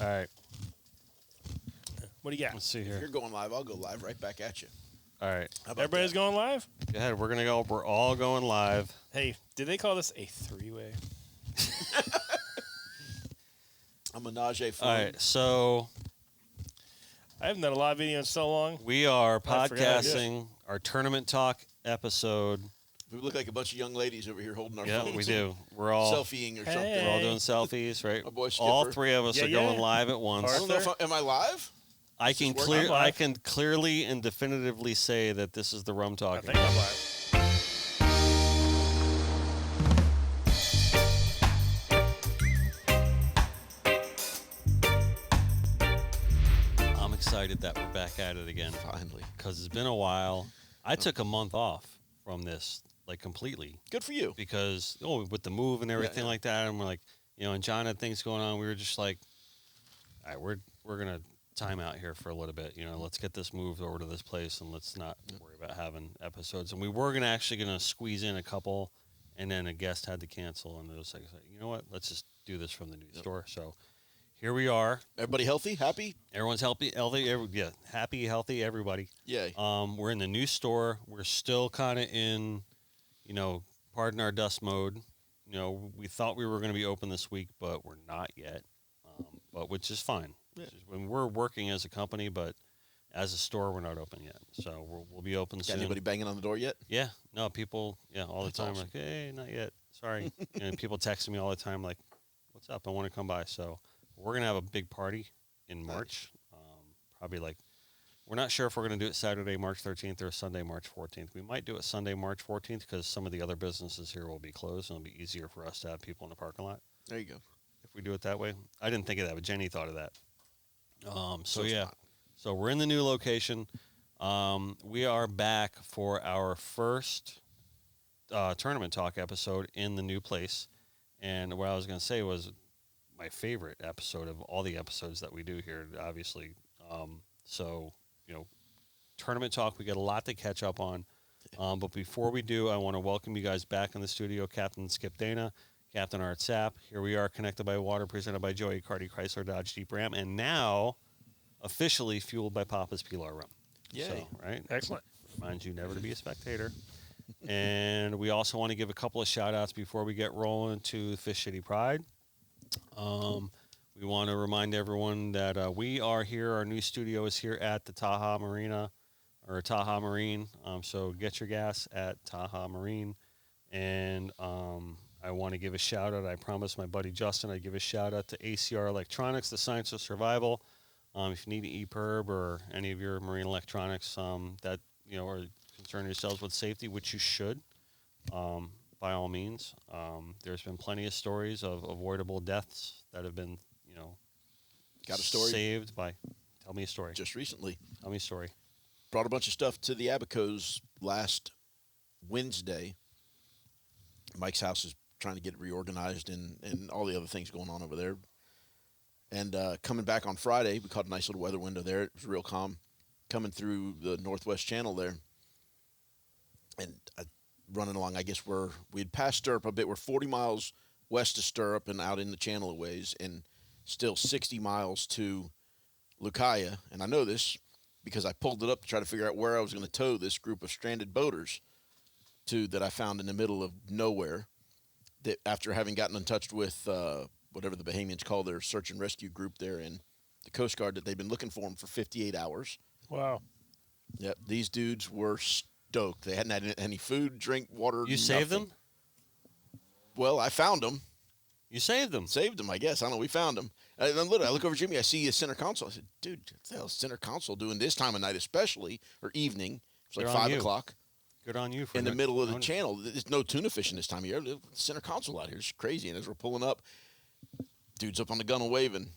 All right. What do you got? Let's see If here. you're going live, I'll go live right back at you. All right. How about Everybody's that? going live? Go ahead. We're gonna go. We're all going live. Hey, did they call this a three-way? A menage a All trois. right. So I haven't done a live video in so long. we are I forgot how to do it. podcasting our tournament talk episode. We look like a bunch of young ladies over here holding our Yeah, phones. we and do. We're all selfieing or something. we're all doing selfies, right? My boy All Skipper. three of us Yeah, are going yeah. live at once. I don't know if am I live? I can working? clear. I'm I live. can clearly and definitively say that this is the rum I talking. think I'm live. I'm excited that we're back at it again Finally. because it's been a while. I took a month off from this, like completely, Good for you. because with the move and everything yeah. like that, and we're like, and John had things going on. We were just like, all right, we're gonna time out here for a little bit. Let's get this moved over to this place and let's not worry about having episodes. And we were gonna squeeze in a couple, and then a guest had to cancel, and it was like, you know what? Let's just do this from the new store. So here we are. Everybody healthy? Happy? Everyone's healthy, happy, healthy, everybody. Yay. We're in the new store. We're still kind of in, pardon our dust mode. We thought we were going to be open this week, but we're not yet. But which is fine. Yeah. When we're working as a company, but as a store, we're not open yet. So we'll be open Got soon. anybody banging on the door yet? Yeah. No, people. Yeah, all That's the time. awesome. Like, hey, not yet. Sorry. And people texting me all the time, like, "What's up? I want to come by." So we're gonna have a big party in March. Probably like, we're not sure if we're gonna do it Saturday, March 13th, or Sunday, March 14th. We might do it Sunday, March 14th, because some of the other businesses here will be closed, and it'll be easier for us to have people in the parking lot There you go. if we do it that way. I didn't think of that, but Jenny thought of that. So it's yeah, fine. so we're in the new location. We are back for our first tournament talk episode in the new place. And what I was going to say was my favorite episode of all the episodes that we do here, obviously. Tournament talk, we got a lot to catch up on. But before we do, I want to welcome you guys back in the studio. Captain Skip Dana, Captain Art Sapp. Here we are, Connected by Water, presented by Joey Cardi Chrysler Dodge Jeep Ram, and now officially fueled by Papa's Pilar Rum. Yay. So, right? Excellent. Reminds you never to be a spectator. And we also want to give a couple of shout-outs before we get rolling to Fish City Pride. We want to remind everyone that we are here. Our new studio is here at the Taha Marina, or Taha Marine. So get your gas at Taha Marine. And I want to give a shout-out. I promised my buddy Justin I'd give a shout-out to ACR Electronics, the Science of Survival. If you need an EPIRB or any of your marine electronics that, are concern yourselves with safety, which you should, by all means. There's been plenty of stories of avoidable deaths that have been, Got a story? saved by. Tell me a story. Just recently. Tell me a story. Brought a bunch of stuff to the Abacos last Wednesday. Mike's house is trying to get reorganized and all the other things going on over there. And coming back on Friday, we caught a nice little weather window there. It was real calm. Coming through the Northwest Channel there. And running along, I guess we'd passed Stirrup a bit. We're 40 miles west of Stirrup and out in the channel a ways, and still 60 miles to Lucaya. And I know this because I pulled it up to try to figure out where I was going to tow this group of stranded boaters to that I found in the middle of nowhere. That after having gotten in touch with whatever the Bahamians call their search and rescue group there in the Coast Guard, that they've been looking for them for 58 hours. Wow. Yep, these dudes were stoked. They hadn't had any food, drink, water. You saved nothing. them? Well, I found them. You saved them. Saved them, I guess. I don't know. We found them. And then I look over at Jimmy. I see a center console. I said, dude, what the hell is center console doing this time of night, especially, or evening? It's like Good on 5 you. o'clock Good on you for in the not middle of the knowing it. channel. There's no tuna fishing this time of year. The center console out here is crazy. And as we're pulling up, dude's up on the gunnel waving.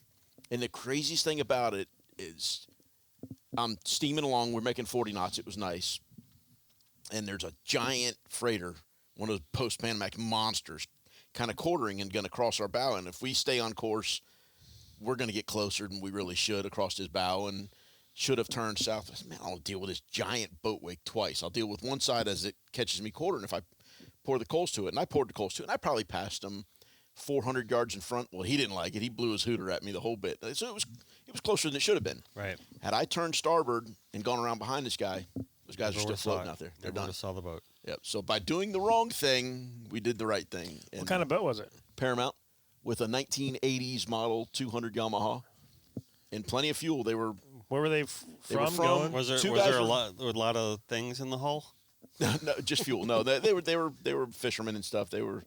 And the craziest thing about it is I'm steaming along. We're making 40 knots. It was nice. And there's a giant freighter, one of those post-Panamax monsters, kind of quartering and going to cross our bow. And if we stay on course, we're going to get closer than we really should across his bow and should have turned south. I said, man, I'll deal with this giant boat wake twice. I'll deal with one side as it catches me quartering if I pour the coals to it. And I poured the coals to it, and I probably passed him 400 yards in front. Well, he didn't like it. He blew his hooter at me the whole bit. So it was closer than it should have been. Right. Had I turned starboard and gone around behind this guy, those guys are still floating out there. They're Never done. saw the boat. Yep. So by doing the wrong thing, we did the right thing. And What kind of boat was it? Paramount with a 1980s model 200 Yamaha and plenty of fuel. They were Where were they They were from? from- Going? Was there Two was guys there a were- lot of things in the hull? no, just fuel. No, they were fishermen and stuff. They were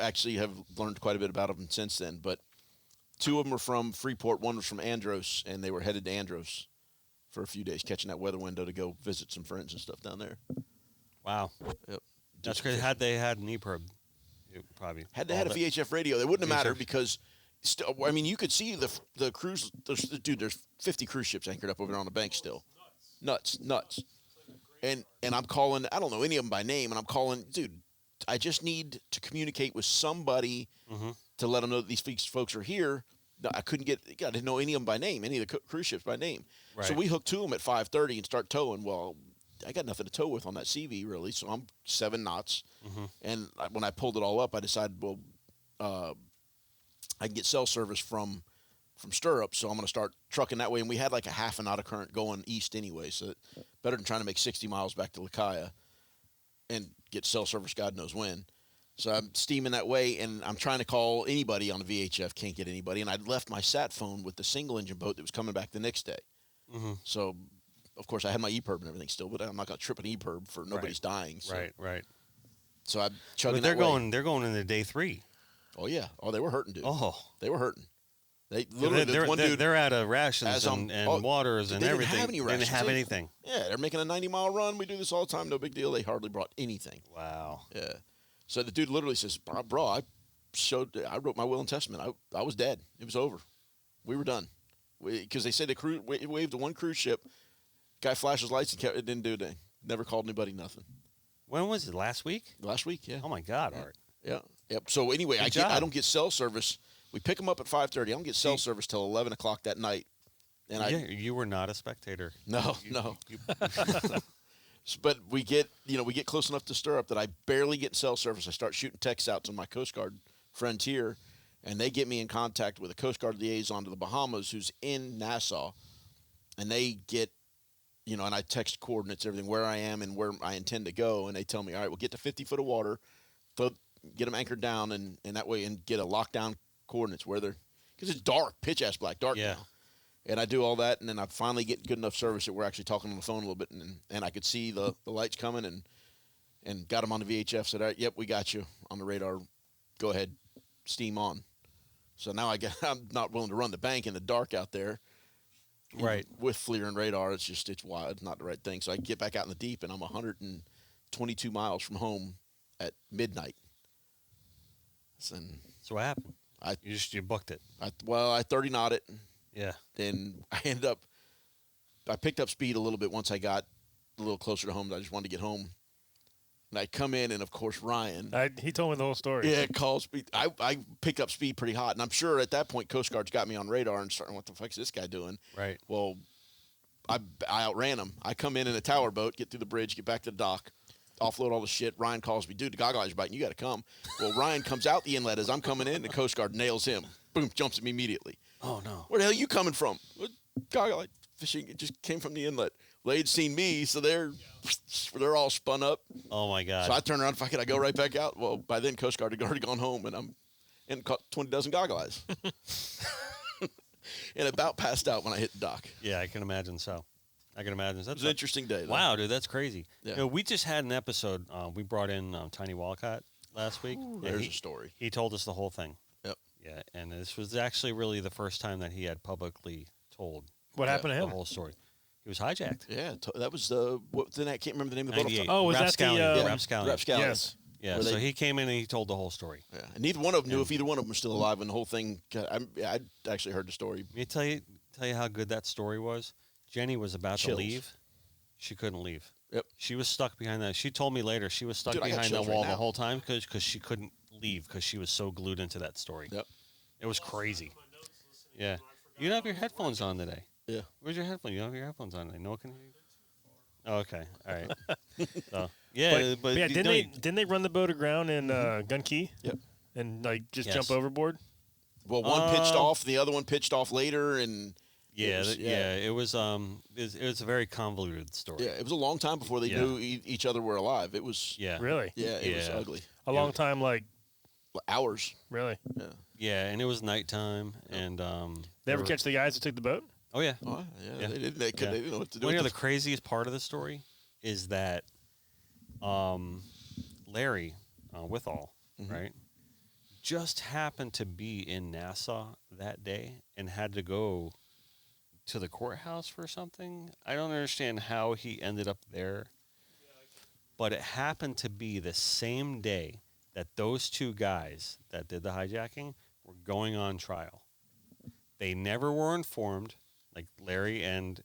actually have learned quite a bit about them since then. But two of them were from Freeport. One was from Andros, and they were headed to Andros for a few days, catching that weather window to go visit some friends and stuff down there. Wow. Yep. That's Just crazy. Had they had an EPIRB, it probably Had they had a all that- VHF radio, they wouldn't have mattered VHF. because, I mean, you could see the cruise. There's 50 cruise ships anchored up over there on the bank still. Nuts. And I'm calling. I don't know any of them by name, and I'm calling, dude. I just need to communicate with somebody to let them know that these folks are here. No, I couldn't get. I didn't know any of them by name, any of the cruise ships by name. So Right. we hook to them at 5:30 and start towing. Well, I got nothing to tow with on that CV really, so I'm 7 knots. And when I pulled it all up, I decided, well, I can get cell service from Stirrup, so I'm going to start trucking that way. And we had like a half a knot of current going east anyway, so better than trying to make 60 miles back to Lakaya and get cell service God knows when. So I'm steaming that way, and I'm trying to call anybody on the VHF, can't get anybody. And I'd left my sat phone with the single-engine boat that was coming back the next day. So, of course, I had my EPIRB and everything still, but I'm not going to trip an EPIRB for nobody's dying. So. Right. So I'm chugging But they're that way. going. They're going into day 3. Oh, yeah. Oh, they were hurting, dude. Oh, They were hurting. They literally, they're, one they're, dude. they're out of rations As I'm- and oh, waters and they didn't everything. have any They rations. didn't have They- anything. Yeah, they're making a 90-mile run. We do this all the time. No big deal. They hardly brought anything. Wow. Yeah. So the dude literally says, bro, I wrote my will and testament. I was dead. It was over. We were done. Because they said they waved to one cruise ship. Guy flashes lights and it didn't do anything. Never called anybody, nothing. When was it? Last week? Last week, yeah. Oh my God, Art. Yeah. Yep. So anyway, Good I job. don't get cell service. We pick them up at 5:30. I don't get cell service till 11 o'clock that night. And You were not a spectator. No. But we get close enough to Stirrup that I barely get cell service. I start shooting texts out to my Coast Guard friends here, and they get me in contact with a Coast Guard liaison to the Bahamas who's in Nassau, and they get, and I text coordinates, everything, where I am and where I intend to go, and they tell me, all right, we'll get to 50 foot of water, get them anchored down, and that way, and get a lockdown coordinates where they're, because it's dark, pitch-ass black, dark Yeah. now. And I do all that, and then I finally get good enough service that we're actually talking on the phone a little bit, and I could see the lights coming, and got them on the VHF. Said, all right, yep, we got you on the radar. Go ahead, steam on. So now I'm not willing to run the bank in the dark out there. Right. With FLIR and radar, it's wild. It's not the right thing. So I get back out in the deep, and I'm 122 miles from home at midnight. And So what happened? I You booked it. I 30 knot it. Yeah. Then I picked up speed a little bit once I got a little closer to home. I just wanted to get home. And I come in, and of course, Ryan. He told me the whole story. Yeah, calls me. I picked up speed pretty hot. And I'm sure at that point, Coast Guard's got me on radar and starting, what the fuck is this guy doing? Right. Well, I outran him. I come in a tower boat, get through the bridge, get back to the dock, offload all the shit. Ryan calls me, dude, the goggle eyes are biting. You got to come. Well, Ryan comes out the inlet as I'm coming in, and the Coast Guard nails him. Boom, jumps at me immediately. Oh no. Where the hell are you coming from? Goggle eye fishing. It just came from the inlet. Well, they'd seen me, so they're all spun up. Oh my God. So I turn around, fuck it, I go right back out. Well, by then, Coast Guard had already gone home, and caught 20 dozen goggle eyes. And about passed out when I hit the dock. Yeah, I can imagine so. I can imagine. It was an interesting day, though. Wow, dude, that's crazy. Yeah. We just had an episode. We brought in Tiny Walcott last week. Ooh, and there's he, a story. He told us the whole thing. Yep. Yeah, and this was actually really the first time that he had publicly told What happened to the him? whole story. He was hijacked. Yeah, that was I can't remember the name of the boat. 98. Oh, was that the, Rapscallion. yeah, Rapscallion. Rapscallion. Yes. Yeah, Where so they- he came in and he told the whole story. Yeah, and neither one of them knew if either one of them was still alive when the whole thing. I actually heard the story. Let me tell you how good that story was. Jenny was about Chills. to leave. She couldn't leave. Yep. She was stuck behind that. She told me later she was stuck Dude, I got behind that chills right wall now. the whole time because she couldn't leave because she was so glued into that story. Yep. It was crazy. Yeah. You don't have your headphones on today. Yeah. Where's your headphones? You don't have your headphones on today. No one can hear you. Oh, okay. All right. So, yeah, but yeah, you didn't know, they run the boat aground in Gun Key? Yep. and like just Yes. jump overboard? Well, one pitched off, the other one pitched off later, and it was a very convoluted story. yeah, it was a long time before they knew each other were alive. It was Really? it was ugly. A long time, like Hours. really. Yeah. Yeah, and it was nighttime, and They ever catch the guys that took the boat? Oh yeah. Oh, Yeah. They didn't. They didn't know what to do. Well, with the craziest part of the story is that Larry Withall, right, just happened to be in Nassau that day and had to go to the courthouse for something. I don't understand how he ended up there, but it happened to be the same day that those two guys that did the hijacking were going on trial. They never were informed. Like Larry and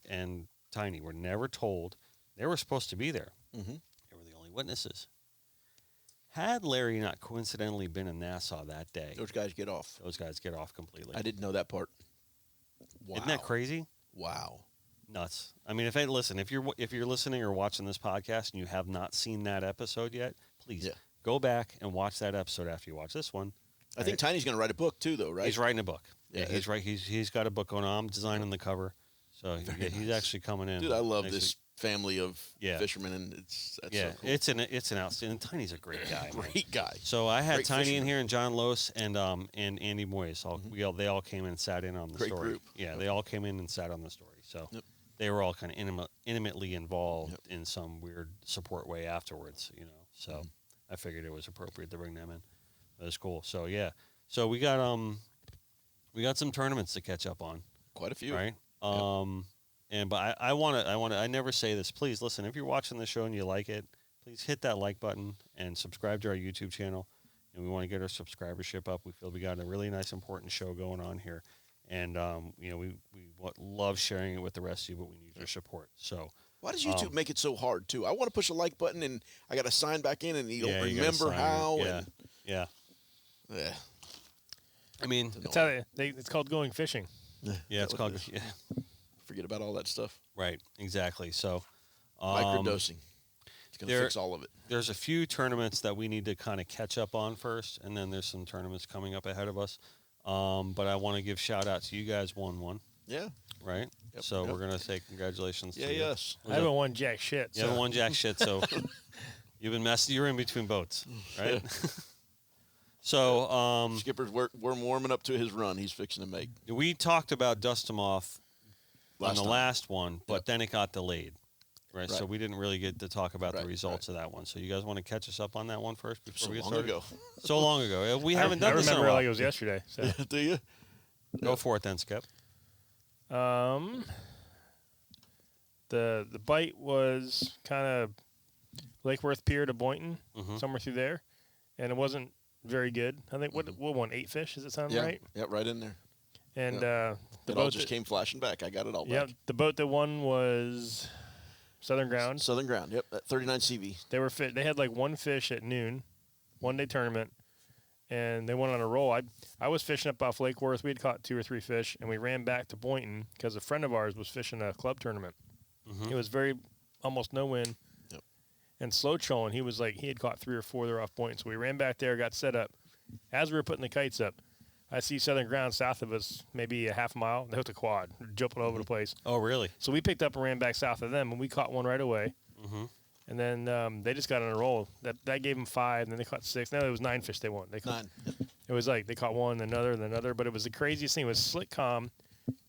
Tiny were never told. They were supposed to be there. Mm-hmm. They were the only witnesses. Had Larry not coincidentally been in Nassau that day, those guys get off. those guys get off completely. I didn't know that part. Wow. Isn't that crazy? Wow. Nuts. I mean, if you're listening or watching this podcast and you have not seen that episode yet, please go back and watch that episode after you watch this one. I think Tiny's going to write a book too, though, right? He's writing a book. Yeah, he's right. He's got a book going on. I'm designing the cover, so he's actually coming in. Dude, I love next this week. family of fishermen, and that's so cool. it's an outstanding. Tiny's a great guy. Man. Great guy. So I had Great Tiny fisherman. in here and John Lose and Andy Moyes. They all came in and sat in on the Great story. group. Yeah, they all came in and sat on the story. So they were all kind of intimately involved in some weird support way afterwards. So I figured it was appropriate to bring them in. That was cool. So yeah, so we got some tournaments to catch up on. Quite a few, right? But I never say this. Please listen. If you're watching the show and you like it, please hit that like button and subscribe to our YouTube channel. And we want to get our subscribership up. We feel we got a really nice, important show going on here, and we love sharing it with the rest of you, but we need your support. So. Why does YouTube make it so hard too? I want to push a like button and I got to sign back in, and you don't remember how. Yeah. I mean, It's how it's called going fishing. Yeah, it's called. Yeah. Forget about all that stuff. Right. Exactly. So. Microdosing. It's going to fix all of it. There's a few tournaments that we need to kind of catch up on first, and then there's some tournaments coming up ahead of us. But I want to give shout out to you guys. Won. Yeah. Right. Yep, So yep. we're gonna say congratulations. Yeah. to you. Yes. I haven't won jack shit. You haven't won jack shit, so you've been messy. You're in between boats, right? So Skipper's we're warming up to his run. He's fixing to make. we talked about dust them off on the time. last one, but then it got delayed. Right, so Right. we didn't really get to talk about the Right, results of that one. So you guys want to catch us up on that one first before So we get long started? ago. So long ago. We haven't I done this in a remember while. like it was yesterday. So. Do you? Go for it then, Skip. The bite was kind of Lake Worth Pier to Boynton, Mhm. somewhere through there, and it wasn't very good. I think what won 8 fish? Does it sound Yeah. right? Yeah. Right in there. And It the all boat just that, came flashing back. I got it all yeah, back. the boat that won was Southern Ground. Southern Ground. Yep. At 39 CV. They were fit. They had like one fish at noon, 1-day tournament, and they went on a roll. I was fishing up off Lake Worth. We had caught 2 or 3 fish, and we ran back to Boynton because a friend of ours was fishing a club tournament. Mhm. It was almost no wind, Yep. and slow trolling. He had caught 3 or 4 there off Boynton. So we ran back there, got set up. As we were putting the kites up, I see Southern Ground south of us, maybe a half mile. They hooked a quad, jumping over the place. Oh, really? So we picked up and ran back south of them, and we caught one right away. Mm-hmm. And then they just got on a roll. That gave them 5, and then they caught 6. Now it was 9 fish they won. They caught, 9. It was like they caught one, another, but it was the craziest thing. It was slick calm,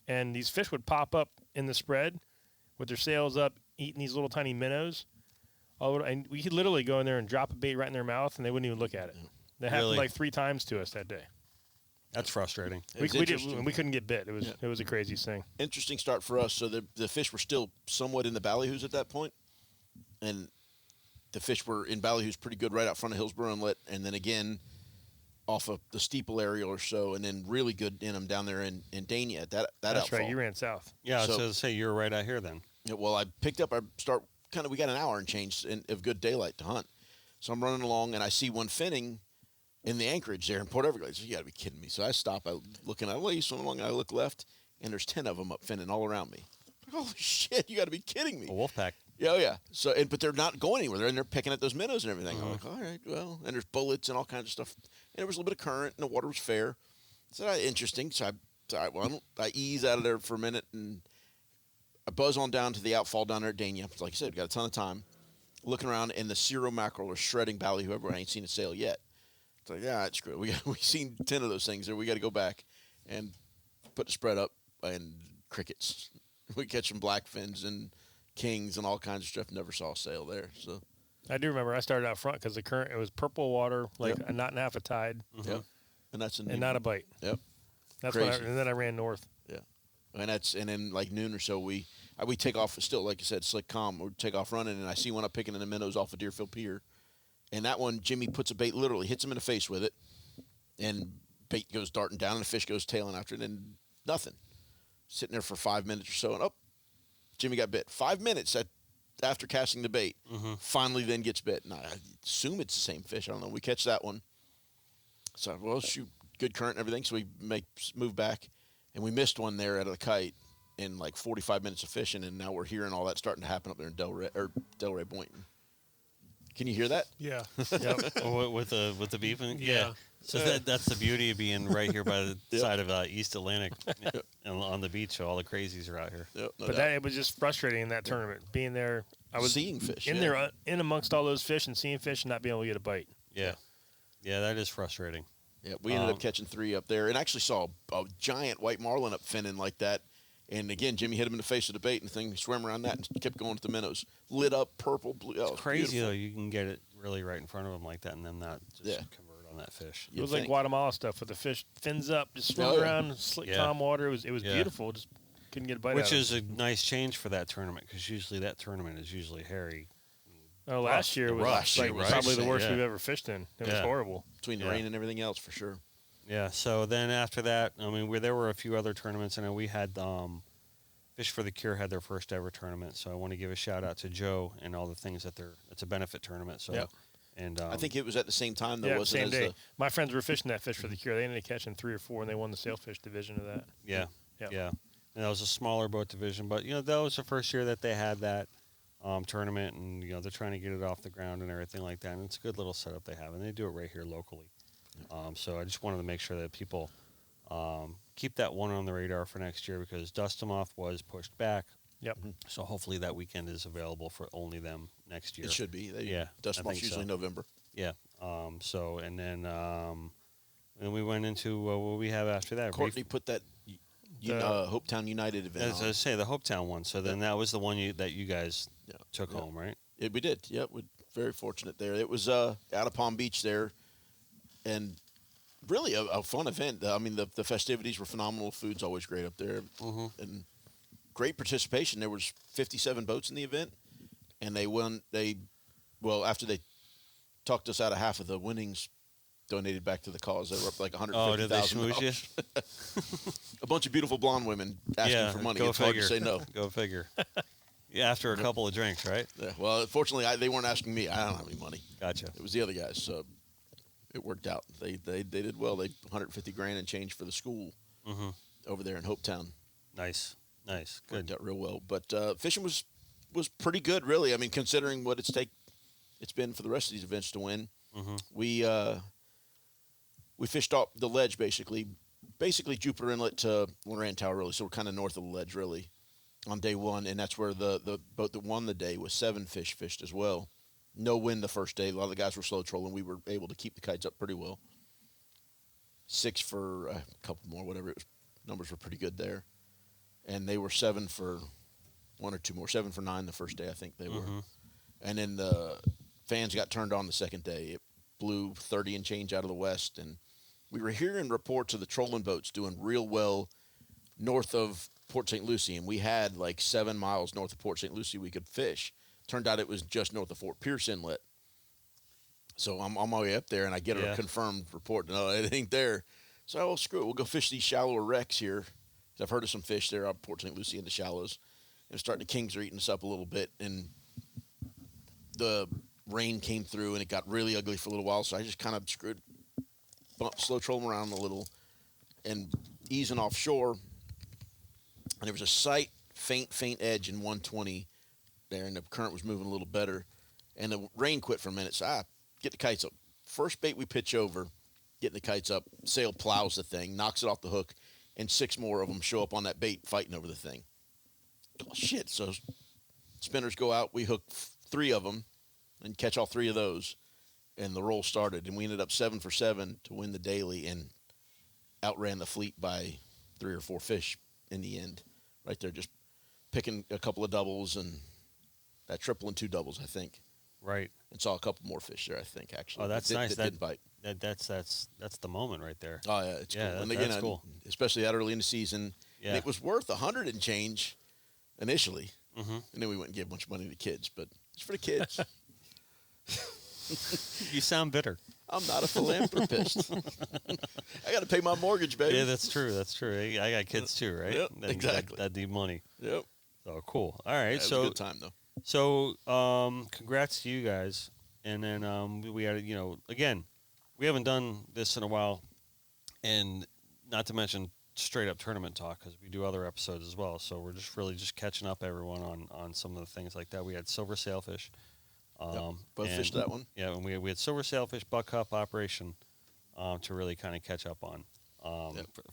and these fish would pop up in the spread with their sails up, eating these little tiny minnows. And we could literally go in there and drop a bait right in their mouth, and they wouldn't even look at it. That happened Really? like 3 times to us that day. That's frustrating. It's We interesting. couldn't get bit. It was the craziest thing. Interesting start for us. So the fish were still somewhat in the ballyhoos at that point, and the fish were in ballyhoos pretty good right out front of Hillsborough Inlet, and then again off of the steeple area or so, and then really good in them down there in Dania at that That's outfall. right. You ran south. Yeah, So- I was going to say you were right out here then. Yeah, well, I picked up. We got an hour and change of good daylight to hunt. So I'm running along, and I see one finning in the anchorage there in Port Everglades. You got to be kidding me. So I stop. I looking at you swim along. I look left, and there's 10 of them up finning all around me. Holy shit! You got to be kidding me. A wolf pack. Yeah, oh yeah. So, but they're not going anywhere. They're in there picking at those minnows and everything. I'm like, all right, well, and there's bullets and all kinds of stuff. there was a little bit of current, and the water was fair. I said, interesting. So I ease out of there for a minute, and I buzz on down to the outfall down there at Dania. Like I said, we got a ton of time. Looking around, and the Cero mackerel are shredding ballyhoo everywhere. I ain't seen a sail yet. It's like, yeah, it's screw it. We've seen 10 of those things there. We got to go back and put the spread up, and crickets. We catch some blackfins and kings and all kinds of stuff. Never saw a sail there. So I do remember I started out front because the current, it was purple water, like Yep. a knot and a half a tide, Yep. And that's and not a bite. Yep. That's Crazy. and then I ran north. Yeah. And then like noon or so we take off still, like I said, slick calm. We take off running, and I see one up picking in the minnows off of Deerfield Pier. And that one, Jimmy puts a bait, literally hits him in the face with it, and bait goes darting down, and the fish goes tailing after it, and nothing. Sitting there for 5 minutes or so, and Jimmy got bit. 5 minutes after casting the bait, finally then gets bit. And I assume it's the same fish. I don't know. We catch that one. So, well, shoot, good current and everything, so we move back, and we missed one there out of the kite in like 45 minutes of fishing, and now we're hearing all that starting to happen up there in Delray Boynton. Can you hear that? Yeah. Yep. with the beeping. Yeah. So that's the beauty of being right here by the side of East Atlantic and on the beach. So all the crazies are out here. Yep, no But doubt. it was just frustrating in that tournament. Being there, I was Seeing fish, in yeah. there, in amongst all those fish and seeing fish and not being able to get a bite. Yeah. Yeah, that is frustrating. Yeah, we ended up catching 3 up there, and actually saw a giant white marlin up finning like that. And again, Jimmy hit him in the face with the bait, and the thing swam around that and kept going to the minnows. Lit up, purple, blue. Oh, It's crazy beautiful. though. You can get it really right in front of them like that, and then not just Yeah. convert on that fish. It was like Guatemala stuff with the fish fins up, just swim Oh, yeah. around, slick, Yeah. calm water. It was Yeah. beautiful. Just couldn't get a bite Which out of is it. a nice change for that tournament, because usually that tournament is usually hairy. Oh, last year was Last year like was probably the insane, worst yeah. we've ever fished in. It was Yeah. horrible. Between the Yeah. rain and everything else, for sure. Yeah. So then after that, I mean, there were a few other tournaments, and we had Fish for the Cure had their first ever tournament. So I want to give a shout out to Joe and all the things that it's a benefit tournament. So, Yep. and I think it was at the same time, though, Yeah, wasn't same it? day. My friends were fishing that fish for the Cure. They ended up catching 3 or 4, and they won the Sailfish division of that. Yeah. Yep. Yeah. And that was a smaller boat division, but that was the first year that they had that tournament, and they're trying to get it off the ground and everything like that. And it's a good little setup they have, and they do it right here locally. So I just wanted to make sure that people keep that one on the radar for next year, because Dust 'em Off was pushed back. Yep. So hopefully that weekend is available for only them next year. It should be. Yeah, Dust I 'em Off's think usually so. November. Yeah. So and then we went into what we have after that. Courtney put that Hopetown United event As on. I say, the Hopetown one. So then that was the one that you guys took Yeah. home, right? We did. Yep, we're very fortunate there. It was out of Palm Beach there, and really a fun event. I mean, the festivities were phenomenal. Food's always great up there, and great participation. There was 57 boats in the event, and they won. After they talked us out of half of the winnings, donated back to the cause. They were up like Oh, did they schmooze you? $150,000. A bunch of beautiful blonde women asking for money. Go It's figure. hard to say no. Go figure. Yeah, after a couple of drinks, right? Yeah, well, fortunately, they weren't asking me. I don't have any money. Gotcha. It was the other guys, so it worked out. They did well. They $150,000 and change for the school over there in Hopetown. Nice. Good. Worked out real well. But fishing was pretty good, really. I mean, considering what it's been for the rest of these events to win. We fished off the ledge basically Jupiter Inlet to Loran Tower, really. So we're kind of north of the ledge, really, on day one, and that's where the boat that won the day was 7 fish fished as well. No wind the first day. A lot of the guys were slow trolling. We were able to keep the kites up pretty well. 6 for a couple more, whatever it was. Numbers were pretty good there. And they were 7 for 1 or 2 more. 7 for 9 the first day, I think they were. And then the fans got turned on the second day. It blew 30 and change out of the west, and we were hearing reports of the trolling boats doing real well north of Port St. Lucie, and we had like 7 miles north of Port St. Lucie we could fish. Turned out it was just north of Fort Pierce Inlet. So I'm on my way up there, and I get a confirmed report. No, it ain't there. So, screw it. We'll go fish these shallower wrecks here. I've heard of some fish there out Port St. Lucie in the shallows. And the kings are eating us up a little bit, and the rain came through, and it got really ugly for a little while. So I just kind of slow troll them around a little, and easing offshore. And there was a slight, faint edge in 120 there, and the current was moving a little better. And the rain quit for a minute, so I get the kites up. First bait we pitch over, getting the kites up. Sail plows the thing, knocks it off the hook, and 6 more of them show up on that bait fighting over the thing. Oh, shit. So spinners go out. We hook 3 of them and catch all 3 of those. And the roll started. And we ended up 7 for 7 to win the daily and outran the fleet by 3 or 4 fish in the end. Right there, just picking a couple of doubles and that triple and 2 doubles, I think. Right. And saw a couple more fish there, I think, actually. Oh, that's that nice. That didn't bite. That's the moment right there. Oh, yeah, it's Yeah, cool. And that's cool. especially that early in the season. Yeah. And it was worth $100 and change initially. Mm-hmm. And then we went and gave a bunch of money to the kids, but it's for the kids. You sound bitter. I'm not a philanthropist. I got to pay my mortgage, baby. Yeah, that's true. That's true. I got kids too, right? Yep, exactly. That need money. Yep. So cool. All right. Yeah, it was a good time, though. So, congrats to you guys. And then we had, again, we haven't done this in a while, and not to mention straight up tournament talk because we do other episodes as well. So we're just really just catching up everyone on some of the things like that. We had silver sailfish. Both fished that one. Yeah, and we had silver sailfish buck cup operation to really kind of catch up on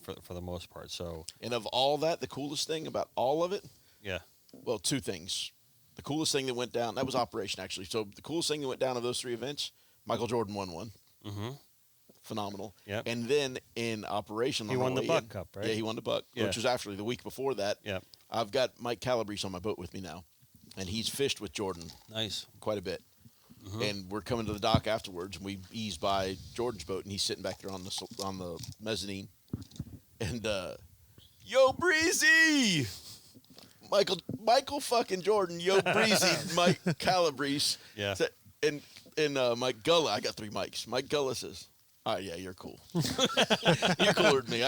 for the most part. So, And of all that, the coolest thing about all of it, yeah, well, 2 things. The coolest thing that went down, that was operation, actually. So the coolest thing that went down of those 3 events, Michael Jordan won one. mm-hmm. Phenomenal. Yep. And then in operation, He on won our the way buck in- cup, right? Yeah, he won the buck, Yeah. which was actually the week before that. Yeah, I've got Mike Calabrese on my boat with me now, and he's fished with Jordan nice. quite a bit. Mm-hmm. And we're coming to the dock afterwards, and we ease by Jordan's boat, and he's sitting back there on the mezzanine. And yo, Breezy, Michael fucking Jordan, yo, Breezy, Mike Calabrese, Yeah. and Mike Gullah. I got 3 mics. Mike Gullah says, "Oh yeah, you're cool. You're cooler than me."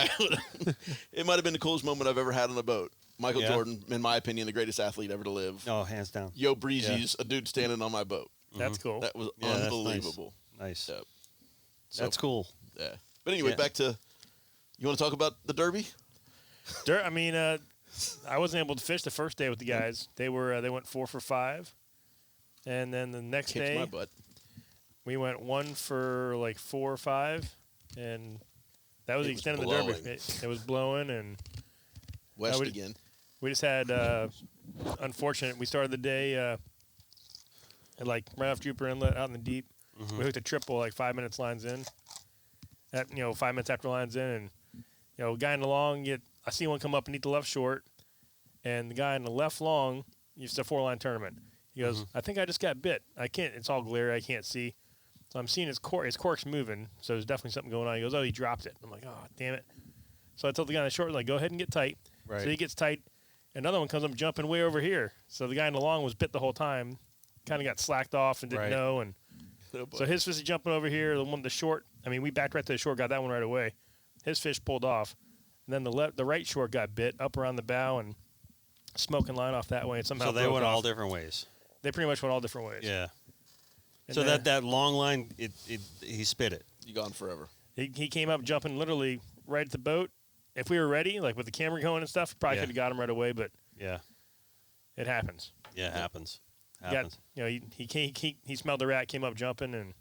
It might have been the coolest moment I've ever had on a boat. Michael Yeah. Jordan, in my opinion, the greatest athlete ever to live. Oh, hands down. Yo, Breezy's a dude standing on my boat. That's cool. That was Yeah, that's nice. unbelievable. Nice. Yeah. That's cool. Yeah. But anyway, Yeah. back to, you want to talk about the Derby? I mean, I wasn't able to fish the first day with the guys. They went 4 for 5, and then the next Kicked day my butt. we went 1 for like 4 or 5, and that was It the was extent of the blowing. derby. It was blowing, and West would- again. we just had unfortunate. We started the day at like right off Jupiter Inlet out in the deep. Mm-hmm. We hooked a triple like 5 minutes lines in. 5 minutes after lines in, and guy in the long, I see one come up and eat the left short, and the guy in the left long, it's a 4-line tournament. He goes, Mm-hmm. I think I just got bit. I can't. It's all glare. I can't see. So I'm seeing his cork's moving. So there's definitely something going on. He goes, oh, he dropped it. I'm like, oh, damn it. So I told the guy in the short, like, go ahead and get tight. Right. So he gets tight. Another one comes up jumping way over here. So the guy in the long was bit the whole time. Kind of got slacked off and didn't Right. know. And so his fish is jumping over here. The short. I mean, we backed right to the shore, got that one right away. His fish pulled off, and then the right short got bit up around the bow and smoking line off that way. And somehow So they broke went all off. different ways. They pretty much went all different ways. Yeah. And So then that long line, he spit it. You gone forever. he came up jumping literally right at the boat. If we were ready, like with the camera going and stuff, probably Yeah. could have got him right away. But Yeah. it happens. Yeah, happens. Got, Happens. he smelled the rat, came up jumping, and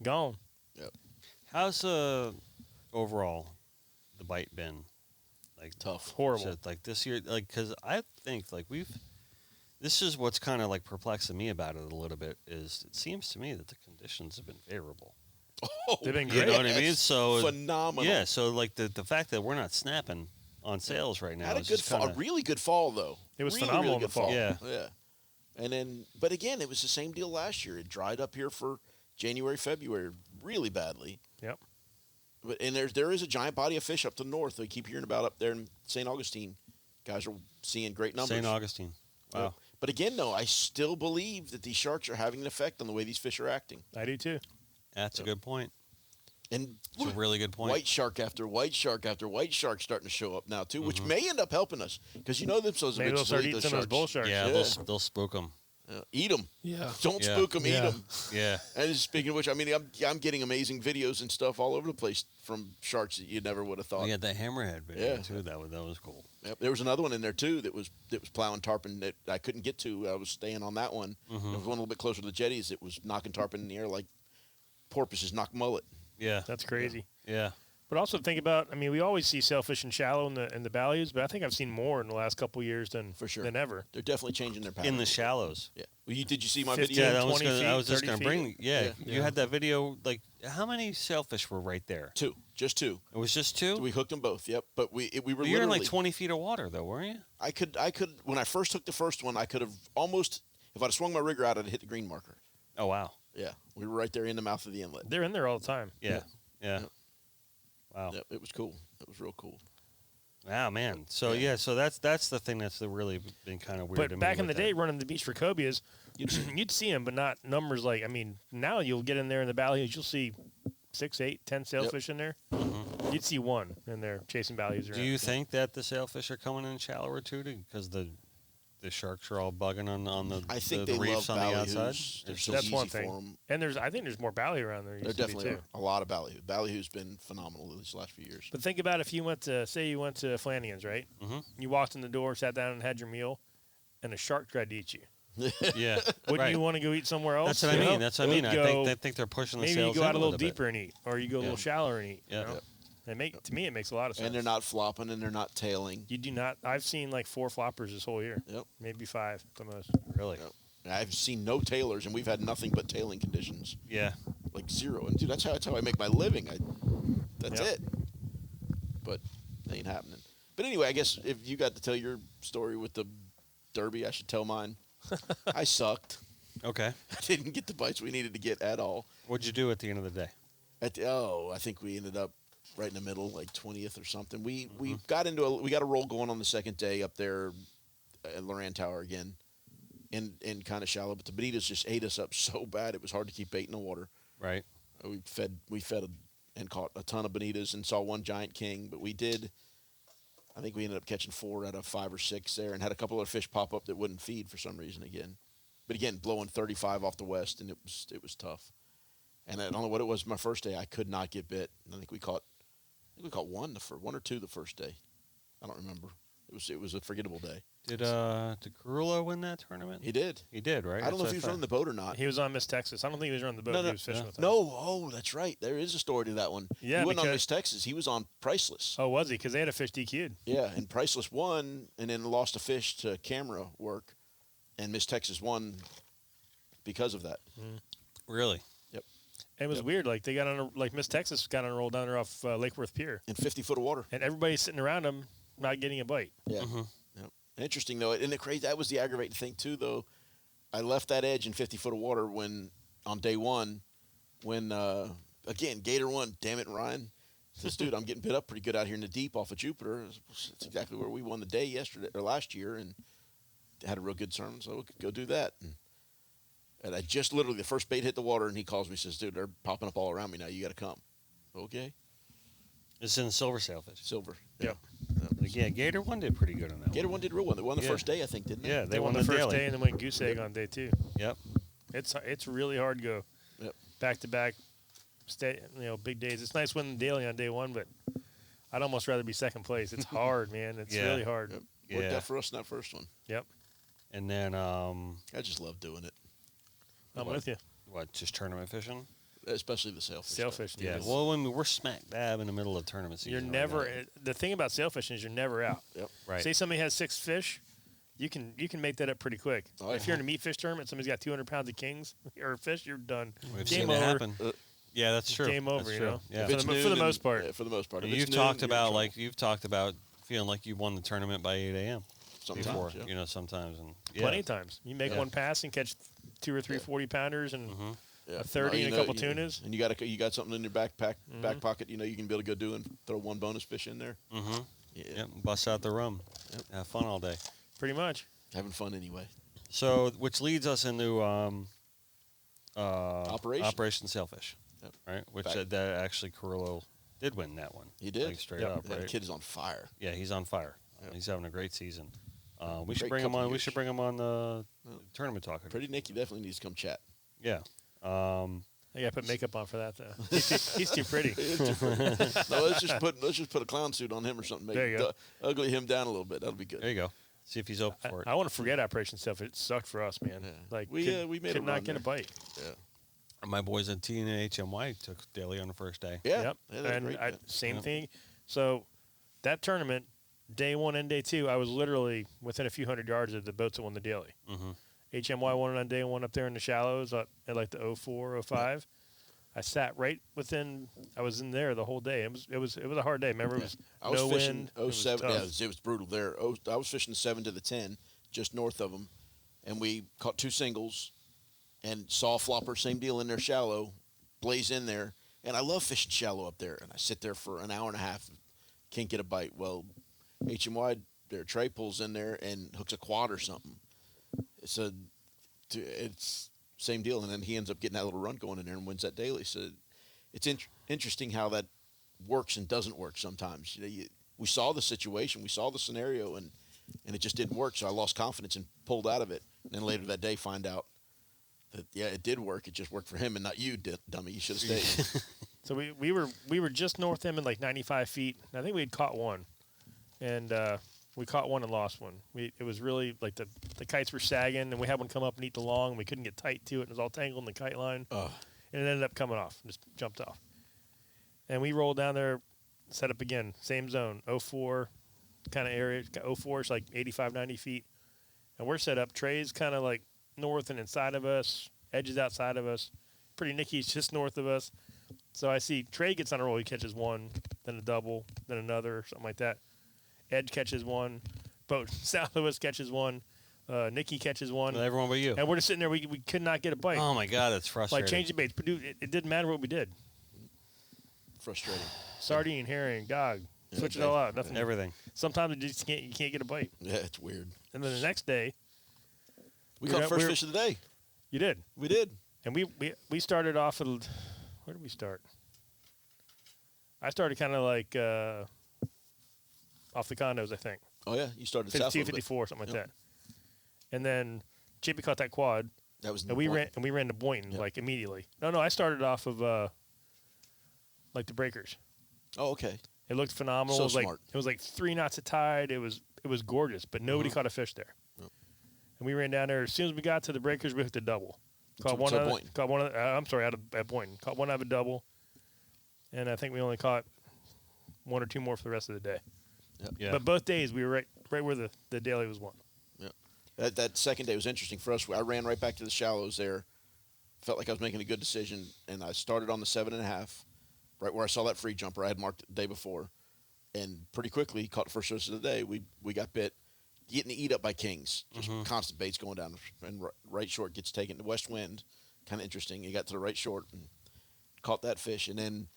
gone. Yep. How's overall the bite been? Like Tough. Horrible. so, like this year, like because I think like this is what's kind of like perplexing me about it a little bit is it seems to me that the conditions have been favorable. Oh, They've been You great. know what I mean? So phenomenal. yeah, so like the fact that we're not snapping on sales right now Had a is good just fall, kinda, a really good fall though. It was really, phenomenal really in the good fall. Yeah. Yeah. And then, but again, it was the same deal last year. It dried up here for January, February, really badly. Yep. But and there is a giant body of fish up to the north. We keep hearing about up there in St. Augustine. Guys are seeing great numbers. St. Augustine. Wow. Yeah. But again, though, I still believe that these sharks are having an effect on the way these fish are acting. I do too. That's a good point. And It's a really good point. white shark after white shark after white shark starting to show up now too, which Mm-hmm. may end up helping us because you know themselves Maybe they'll start eat eating those some of those bull sharks. sharks. Yeah, Yeah. they'll spook them. Eat them. Yeah. Don't Yeah. spook them. Eat Yeah. them. Yeah. And speaking of which, I mean, I'm getting amazing videos and stuff all over the place from sharks that you never would have thought. We had that hammerhead video Yeah. too. That was cool. Yep. There was another one in there too that was plowing tarpon that I couldn't get to. I was staying on that one. Mm-hmm. There was one a little bit closer to the jetties that was knocking tarpon in the air like porpoises knock mullet. Yeah. That's crazy. Yeah. But also think about, I mean, we always see sailfish in shallow in the bayous, but I think I've seen more in the last couple of years than For sure. than ever. They're definitely changing their pattern. In the shallows. Yeah. Well, did you see my 15, video? Yeah, 20 feet, I was just 30 going to feet. bring. Yeah, Yeah. you had that video. Like, how many sailfish were right there? Two. Just two. It was just two. We hooked them both. Yep. But we were But you're in literally like 20 feet of water, though, weren't you? I could when I first hooked the first one, I could have almost, if I'd have swung my rigger out, I'd have hit the green marker. Oh wow. Yeah. We were right there in the mouth of the inlet. They're in there all the time. Yeah. Yeah. Yep. Wow. Yep. It was cool. It was real cool. Wow, man. So Yeah. so that's the thing that's really been kind of weird. to But me back in the with day, that. running the beach for cobias, you'd see them, but not numbers like, I mean, now you'll get in there in the bayous, you'll see 6, 8, 10 sailfish in there. You'd see one in there chasing bayous around. Do you think that the sailfish are coming in shallower too, because the sharks are all bugging on the I think the they reefs love on the ballyhoos. outside? They're so That's easy one for thing. 'em. And I think there's more bally around there. There Used to be, definitely too. are a lot of ballyhoo. Ballyhoo's been phenomenal these last few years. But think about if you went to, say you went to Flanagan's, right? Mhm. You walked in the door, sat down and had your meal, and a shark tried to eat you. Yeah. Wouldn't right. you want to go eat somewhere else? That's what I you know? mean. That's what I mean. I Go- think they're pushing the maybe you sails go out in a little bit. deeper and eat, or you go a little shallower and eat. Yeah. You know? Yep. To me, it makes a lot of sense. And they're not flopping and they're not tailing. You do not. I've seen like 4 floppers this whole year. Yep. Maybe 5 at the most. Really. Yep. I've seen no tailors, and we've had nothing but tailing conditions, Yeah. like zero. And dude, that's how I make my living. That's Yep. it. But it ain't happening. But anyway, I guess if you got to tell your story with the Derby, I should tell mine. I sucked. Okay. I didn't get the bites we needed to get at all. What'd you do at the end of the day? I think we ended up right in the middle, like 20th or something. We got we got a roll going on the second day up there at Loran Tower again, in kind of shallow. But the bonitas just ate us up so bad it was hard to keep bait in the water. Right. We fed and caught a ton of bonitas and saw one giant king. But I think we ended up catching 4 out of 5 or 6 there, and had a couple of fish pop up that wouldn't feed for some reason again. But again, blowing 35 off the west, and it was tough. And I don't know what it was my first day. I could not get bit. I think we caught one or two the first day. I don't remember. It was a forgettable day. Did Carullo win that tournament? He did. He did, right? I don't know if he was running the boat or not. He was on Miss Texas. I don't think he was running the boat. No, He was fishing with us. No, oh, that's right. There is a story to that one. Yeah, he wasn't on because- Miss Texas. He was on Priceless. Oh, was he? Because they had a fish DQ'd. Yeah, and Priceless won, and then lost a fish to camera work, and Miss Texas won because of that. Really? And it was weird. Like they got on like Miss Texas got on a roll down there off Lake Worth Pier, In 50 foot of water. and everybody's sitting around him, not getting a bite. Yeah. Yep. Interesting though, and that was the aggravating thing too. Though, I left that edge in 50 foot of water on day one, when again Gator won. Damn it, Ryan. Says, dude, I'm getting bit up pretty good out here in the deep off of Jupiter. It's exactly where we won the day last year, and had a real good sermon. So we could go do that. And I just literally the first bait hit the water, and he calls me, says, dude, they're popping up all around me now. You got to come. Okay. It's in silver sailfish. Silver. Yep. Yeah, Gator one did pretty good on that. Gator one did real one. They won the Yeah. first day, I think, didn't they? Yeah, They won the first daily. day and then went goose egg on day 2. Yep. It's really hard to go Yep. back to back, big days. It's nice winning daily on day 1, but I'd almost rather be second place. It's hard, man. It's Yeah. really hard. Yep. Worked Yeah. out for us in that first one. Yep. And then I just love doing it, I'm with you. what? Just tournament fishing? especially the sailfish. Sailfish. stuff. Yeah. Yes. Well, when we're smack dab in the middle of tournament season. You're right never. now. The thing about sailfishing is you're never out. Yep. Right. Say somebody has 6 fish, you can make that up pretty quick. Oh, If yeah. you're in a meat fish tournament, somebody's got 200 pounds of kings or fish, you're done. We've Game seen it over. happen. Yeah, that's true. Game over, That's you true. know? Yeah. If it's For the noon most part. Yeah, for the most part. If You've it's talked noon, about you're in trouble. feeling like you won the tournament by 8 a.m. Sometimes, before, yeah. Sometimes, and Plenty of times. You make Yeah. one pass and catch 2 or 3 Yeah. 40-pounders and Yeah. a 30 and a couple tunas. And you got something in your back pocket. You know you can be able to go do and throw one bonus fish in there. Mm-hmm. Yeah. Yep. Bust out the rum. Yep. Have fun all day. Pretty much. Having fun anyway. So, which leads us into Operation Sailfish, Yep. right? Which Fact. that actually Carullo did win that one. He did. Like, straight Yep. up, Yeah, right? the kid is on fire. Yeah, he's on fire. Yep. He's having a great season. We should Great bring him couple on. We years. should bring him on the tournament talk. Pretty Nicky definitely needs to come chat. Yeah. I got to put makeup on for that, though. He's too pretty. No, let's just put a clown suit on him or something. There you go. Ugly him down a little bit. That'll be good. There you go. See if he's open for it. I want to forget Operation Stuff. It sucked for us, man. Yeah. Like we made could a not run get a there. bite. Yeah. My boys in T and HMY took daily on the first day. Yeah, Yep. yeah, they're And great. same Yep. thing. So that tournament, day 1 and day 2, I was literally within a few hundred yards of the boats that won the daily. Mm-hmm. HMY won it on day 1 up there in the shallows at like the 04, 05. I sat right within. I was in there the whole day. It was a hard day. Remember, it was I was no fishing wind. It was 07. Yeah, tough. it was brutal there. I was fishing 7 to the 10, just north of them, and we caught 2 singles, and saw a flopper. Same deal in there, shallow, blaze in there, and I love fishing shallow up there. And I sit there for an hour and a half, can't get a bite. Well, HMY, their Trey pulls in there and hooks a quad or something. It's same deal, and then he ends up getting that little run going in there and wins that daily. So it's interesting how that works and doesn't work sometimes. We saw the situation, we saw the scenario, and it just didn't work. So I lost confidence and pulled out of it. And then later that day, find out that it did work. It just worked for him and not you, dummy. You should have stayed. So we were just north of him in like 95 feet. I think we had caught one, and we caught one and lost one. It was really like the kites were sagging, and we had one come up and eat the long. And we couldn't get tight to it. And it was all tangled in the kite line, and it ended up coming off. Just jumped off. And we rolled down there, set up again, same zone, 04 kind of area. 04 is like 85, 90 feet, and we're set up. Trey's kind of like north and inside of us. Edge is outside of us. Pretty Nicky's just north of us. So I see Trey gets on a roll. He catches one, then a double, then another, something like that. Edge catches one. Boat south of us catches one. Nicky catches one. Everyone but you. And we're just sitting there. We could not get a bite. Oh my God, that's frustrating. Like changing baits. But dude, it didn't matter what we did. Frustrating. Sardine, herring, dog. Yeah, Switch it all out. Nothing. Everything. Sometimes you can't get a bite. Yeah, it's weird. And then the next day, We caught first fish of the day. you did. We did. And we started off at, where did we start? I started kind of like off the condos, I think. Oh yeah, you started south a little bit. 254, something like Yep. that. And then Chippy caught that quad, That was and we ran to Boynton Yep. like immediately. No, I started off of like the breakers. Oh, okay. It looked phenomenal. So it was like smart. it was like 3 knots of tide. It was gorgeous, but nobody caught a fish there. Yep. And we ran down there. As soon as we got to the breakers, we hooked a double. Caught one. So Boynton. Caught one. I'm sorry, out of at Boynton. Caught one out of a double, and I think we only caught 1 or 2 more for the rest of the day. Yeah. But both days we were right where the daily was won. Yeah. That second day was interesting for us. I ran right back to the shallows there. Felt like I was making a good decision, and I started on the 7.5, right where I saw that free jumper I had marked the day before, and pretty quickly caught the first fish of the day. We got bit, getting eat up by kings, just constant baits going down, and right short gets taken to west wind, kind of interesting. He got to the right short and caught that fish, and then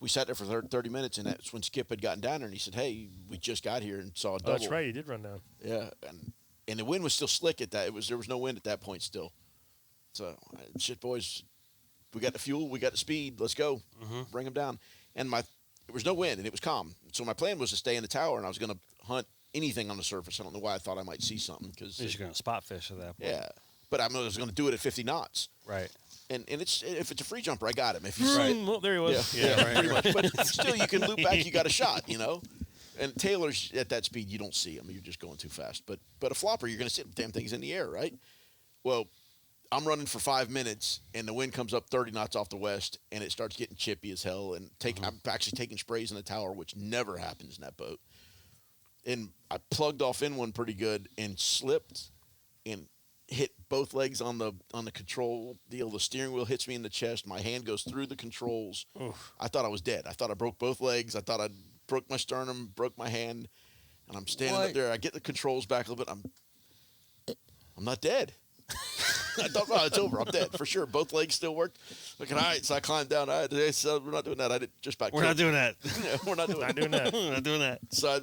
we sat there for 30 minutes, and that's when Skip had gotten down there, and he said, "Hey, we just got here and saw a double." Oh, that's right. He did run down. Yeah, and the wind was still slick at that. There was no wind at that point still. So shit, boys, we got the fuel, we got the speed. Let's go, bring them down. And there was no wind and it was calm. So my plan was to stay in the tower, and I was going to hunt anything on the surface. I don't know why I thought I might see something because You're going to spot fish at that point. yeah, but I was going to do it at 50 knots. Right. And if it's a free jumper, I got him. If you Well, there he was. yeah, pretty much. But still, you can loop back. You got a shot, you know. And Taylor's at that speed, you don't see him. You're just going too fast. But a flopper, you're going to see the damn thing's in the air, right? Well, I'm running for 5 minutes, and the wind comes up 30 knots off the west, and it starts getting chippy as hell. And I'm actually taking sprays in the tower, which never happens in that boat. And I plugged off in one pretty good and slipped and hit both legs on the control deal. The steering wheel hits me in the chest. My hand goes through the controls. Oof. I thought I was dead. I thought I broke both legs. I thought I broke my sternum, broke my hand, and I'm standing up there. I get the controls back a little bit. I'm not dead. I thought, oh, it's over. I'm dead for sure. Both legs still worked. Looking, all right, so I climbed down. All right, today, so we're not doing that. I did just back. We're not doing that. We're not doing Not doing that. We're not doing that. So I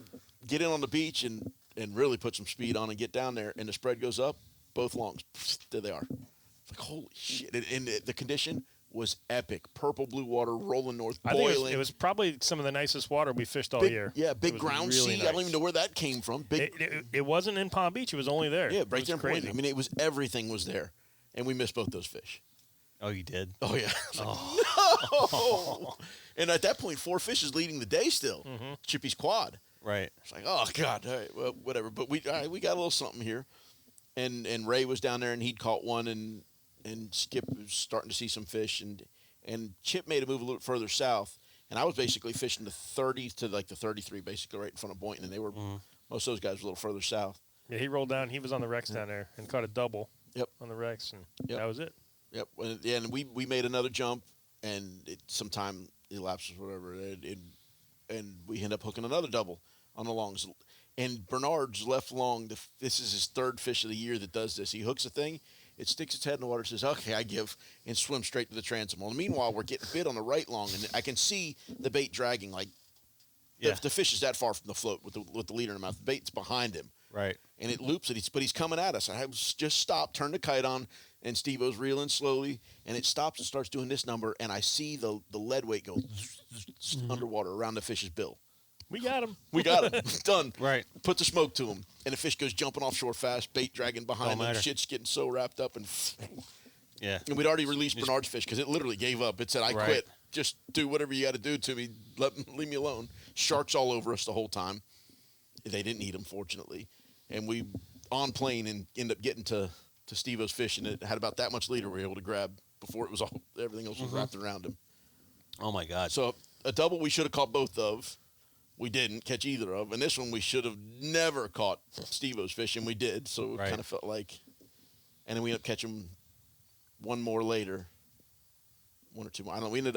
get in on the beach and really put some speed on and get down there, and the spread goes up. Both longs, there they are. It's like, holy shit. And the condition was epic. Purple blue water, rolling north, I boiling. think it was probably some of the nicest water we fished all big, year. Yeah, It big was ground really sea. nice. I don't even know where that came from. Big, It wasn't in Palm Beach. It was only there. yeah, It right was there in crazy. Boynton. I mean, it was everything was there, and we missed both those fish. Oh, you did? Oh yeah. No. And at that point, 4 fish is leading the day still. Chippy's quad. Right. It's like, oh God, all right, well, whatever. But we got a little something here, and Ray was down there, and he'd caught one, and and Skip was starting to see some fish, and Chip made a move a little further south, and I was basically fishing the 30 to like the 33, basically right in front of Boynton, and they were most of those guys were a little further south. Yeah, he rolled down. He was on the Rex down there and caught a double. Yep. On the Rex, and Yep. that was it. Yep, and we made another jump, and some time elapses, whatever, and we end up hooking another double on the longs. And Bernard's left long. This is his third fish of the year that does this. He hooks a thing, it sticks its head in the water, says, "Okay, I give," and swims straight to the transom. Well, meanwhile, we're getting bit on the right long, and I can see the bait dragging. Like the fish is that far from the float with the leader in the mouth. The bait's behind him, Right. and it loops it. But he's coming at us. I have just stopped, turned the kite on, and Steve-O's reeling slowly, and it stops and starts doing this number, and I see the lead weight go underwater around the fish's bill. We got him. We got him. Done. Right. Put the smoke to him, and the fish goes jumping offshore fast, bait dragging behind him. matter. Shit's getting so wrapped up, and We'd already released Bernard's fish because it literally gave up. It said, "I quit. Just do whatever you got to do to me. Leave me alone." Sharks all over us the whole time. They didn't eat them, fortunately, and we on plane and ended up getting to Steve-O's fish, and it had about that much leader we were able to grab before it was all everything else was wrapped around him. Oh my God. So a double we should have caught both of. We didn't catch either of. And this one we should have never caught Steve-O's fish, and we did. So it kind of felt like. And then we ended up catching one more later. One or two more. I don't know. We ended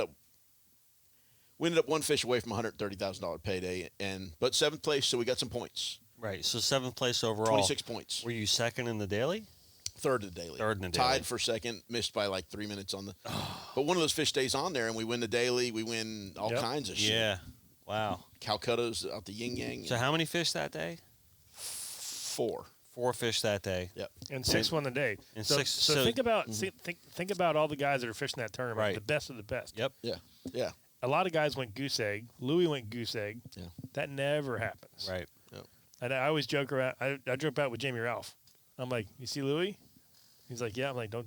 up one fish away from a $130,000 payday, but 7th place, so we got some points. Right. So 7th place overall. 26 points. Were you second in the daily? Third in the daily. Third in the daily. Tied for second, missed by like 3 minutes on the. But one of those fish stays on there, and we win the daily. We win all kinds of shit. Yeah. Wow. Calcutta's out the yin yang. So how many fish that day? 4. 4 fish that day. Yep. And 6 won the day. And so, 6. So think about think about all the guys that are fishing that tournament. Right. The best of the best. Yep. Yeah. Yeah. A lot of guys went goose egg. Louis went goose egg. Yeah. That never happens. Right. Yep. And I always joke around. I joke out with Jamie Ralph. I'm like, "You see Louis?" He's like, "Yeah." I'm like, "Don't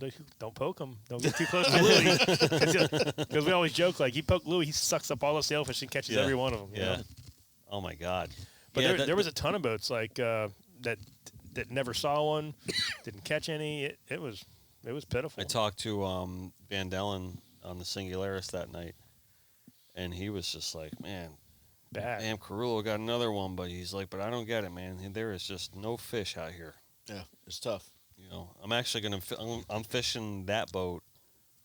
poke him. Don't get too close to Louis." Because we always joke, like, he poked Louis, he sucks up all the sailfish and catches every one of them. You know? Oh my God. But there was a ton of boats like that never saw one, didn't catch any. It was pitiful. I talked to Van Dellen on the Singularis that night, and he was just like, "Man, Bad. damn, Carullo got another one," but he's like, "But I don't get it, man. There is just no fish out here." Yeah. It's tough. You know, I'm actually I'm fishing that boat.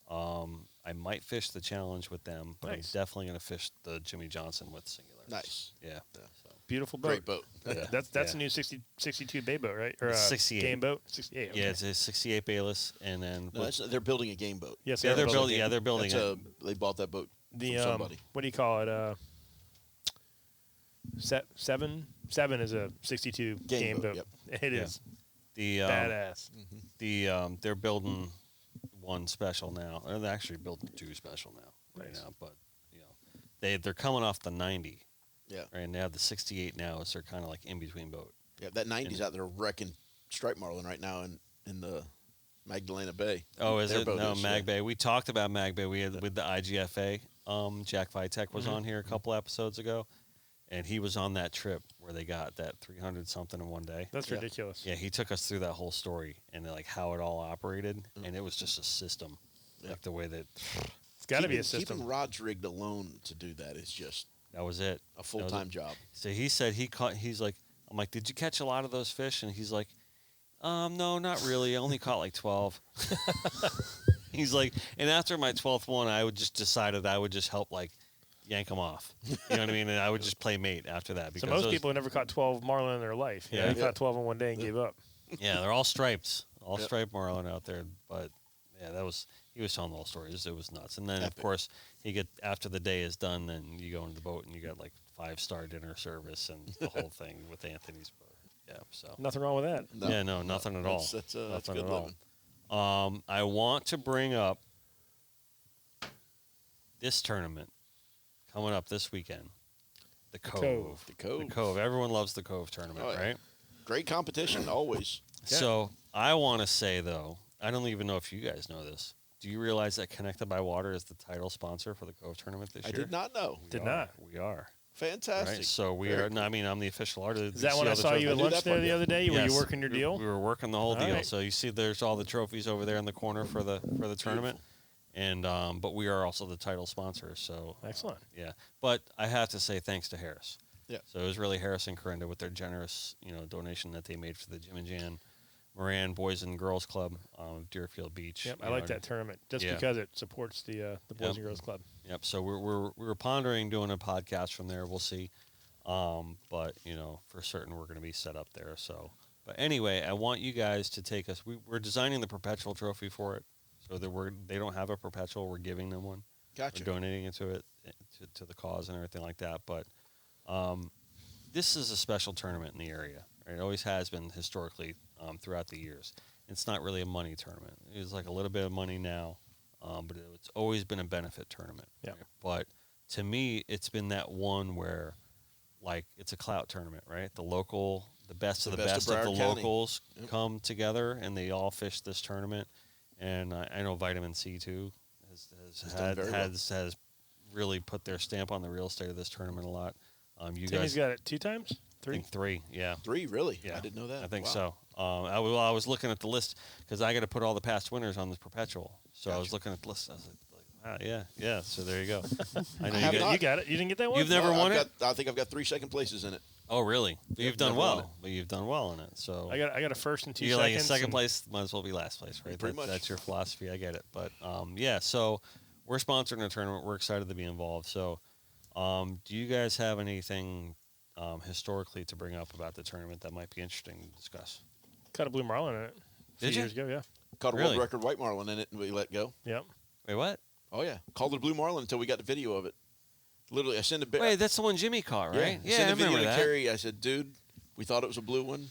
I might fish the challenge with them, but Nice. I'm definitely gonna fish the Jimmy Johnson with Singularis. Nice. Yeah. Beautiful boat. Great boat. That's a new 62 bay boat, right? Or 68 game boat. 68. Okay. Yeah, it's a 68 bayless, and then No, they're building a game boat. Yes, they're building. it. Yeah, they're building it. They bought that boat The from somebody. what do you call it? Seven is a 62 game boat. Yep. It is The badass. they're building one special now. They're actually building 2 special now right Nice. now, but you know they're coming off the 90. Yeah. Right, and they have the 68 now, so they're kind of like in between boat. Yeah, that 90's out there wrecking striped marlin right now in the Magdalena Bay. Oh, is Their it? boat No, is, Mag Bay. We talked about Mag Bay. We had with the IGFA. Jack Vitek was on here a couple episodes ago, and he was on that trip where they got that 300 something in one day. That's ridiculous. Yeah, he took us through that whole story and like how it all operated, and it was just a system, like the way that It's got to be a system. Keeping rods rigged alone to do that is just that was it. a full-time job. So he said he caught. He's like, I'm like, did you catch a lot of those fish? And he's like, no, not really. I only caught like 12. He's like, and after my 12th one, I would just decided I would just help like yank them off. You know what I mean? And I would just play mate after that. So Because most those- people have never caught 12 marlin in their life. Yeah. They caught 12 in one day and gave up. yeah, they're all stripes, all Yep. striped marlin out there. But yeah, he was telling the whole story. It was nuts. And then Epic. of course after the day is done, then you go into the boat and you got like 5-star dinner service and the whole thing with Anthony's boat. Yeah, so Nothing wrong with that. No, yeah, no, nothing at all. That's Nothing good at living. all. I want to bring up this tournament coming up this weekend. The Cove. Cove. The Cove. The Cove. Everyone loves the Cove tournament, Oh, yeah. right? Great competition, always. Yeah. So I want to say, though, I don't even know if you guys know this. Do you realize that Connected by Water is the title sponsor for the Cove tournament this I year? did not know. We Did are. not. We are. Fantastic. Right? So we Very are. No, I mean, I'm the official artist. Is that when I saw you at do lunch that there part, the yeah. other day? Were you Yes. working your deal? We were working the whole All deal. right. So you see, there's all the trophies over there in the corner for the tournament, and but we are also the title sponsor. So Excellent. yeah, but I have to say thanks to Harris. Yeah. So it was really Harris and Corinda with their generous, donation that they made for the Jim and Jan Moran Boys and Girls Club of Deerfield Beach. Yep, I like that tournament just Yeah. because it supports the Boys and Girls Club. Yep. So we were pondering doing a podcast from there. We'll see. But for certain we're going to be set up there. So, but anyway, I want you guys to take us. We're designing the perpetual trophy for it, so that they don't have a perpetual. We're giving them one. Gotcha. We're donating it to the cause and everything like that. But this is a special tournament in the area. Right? It always has been historically throughout the years. It's not really a money tournament. It's like a little bit of money now, but it's always been a benefit tournament. Yeah. Right? But to me, it's been that one where, like, it's a clout tournament, right? The best of the best of the Broward County. locals come together and they all fish this tournament. And I know Vitamin C too has really put their stamp on the real estate of this tournament a lot. You Timmy's guys, got it 2 times, I 3. think 3, yeah. 3, really? Yeah. I didn't know that. I think Wow. so. I was looking at the list because I got to put all the past winners on this perpetual. So I was Gotcha. looking at the list. I was like, wow, yeah. So there you go. I know have you not. got. You got it. You didn't get that one? You've never won it? I think I've got 3 second places in it. Oh, really? But Yep, you've done never won it. well. But you've done well in it. So I got a first and 2 you're seconds. like a second and- place, might as well be last place, right? Pretty much. That's your philosophy. I get it. But yeah. So we're sponsoring a tournament. We're excited to be involved. So, do you guys have anything historically to bring up about the tournament that might be interesting to discuss? Caught a blue marlin in it. A few Did you? years ago, yeah. Caught a Really? world record white marlin in it, and we let go. Yep. Wait, what? Oh yeah, called it a blue marlin until we got the video of it. Literally, I sent a Wait, that's the one Jimmy caught, right? I Yeah, sent I a video remember to that. Kerry. I said, dude, we thought it was a blue one,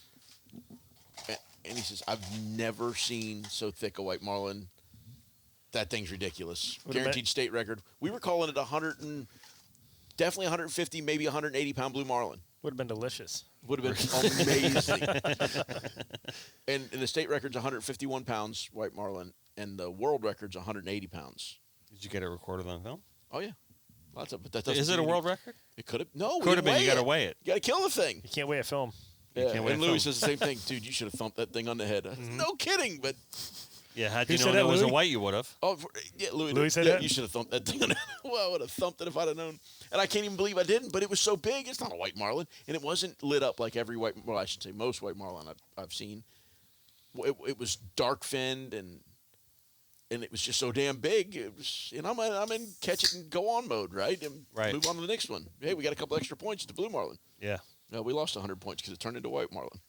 and he says, I've never seen so thick a white marlin. That thing's ridiculous. Would've been- Guaranteed state record. We were calling it 100 and definitely 150, maybe 180 pound blue marlin. Would have been delicious. Would have been amazing. And the state record's 151 pounds white marlin, and the world record's 180 pounds. Did you get it recorded on film? Oh yeah, lots of. But that doesn't Is it a do any- world record? It could have. No, we Could have didn't been. You got to it. weigh it. You got to kill the thing. You can't weigh a film. Yeah. can't wait And to Louis film. says the same thing, dude. You should have thumped that thing on the head. I said, no kidding, but Yeah, had Who you said known that, it was a Louis? white, you would have. yeah, Louis. Louis said yeah, that? You should have thumped that thing on the head. Well, I would have thumped it if I'd have known. And I can't even believe I didn't. But it was so big. It's not a white marlin, and it wasn't lit up like every white. Well, I should say most white marlin I've seen. It was dark finned and it was just so damn big. It was, and I'm in catch it and go on mode, right? And Right. move on to the next one. Hey, we got a couple extra points to blue marlin. Yeah. No, we lost 100 points because it turned into white marlin.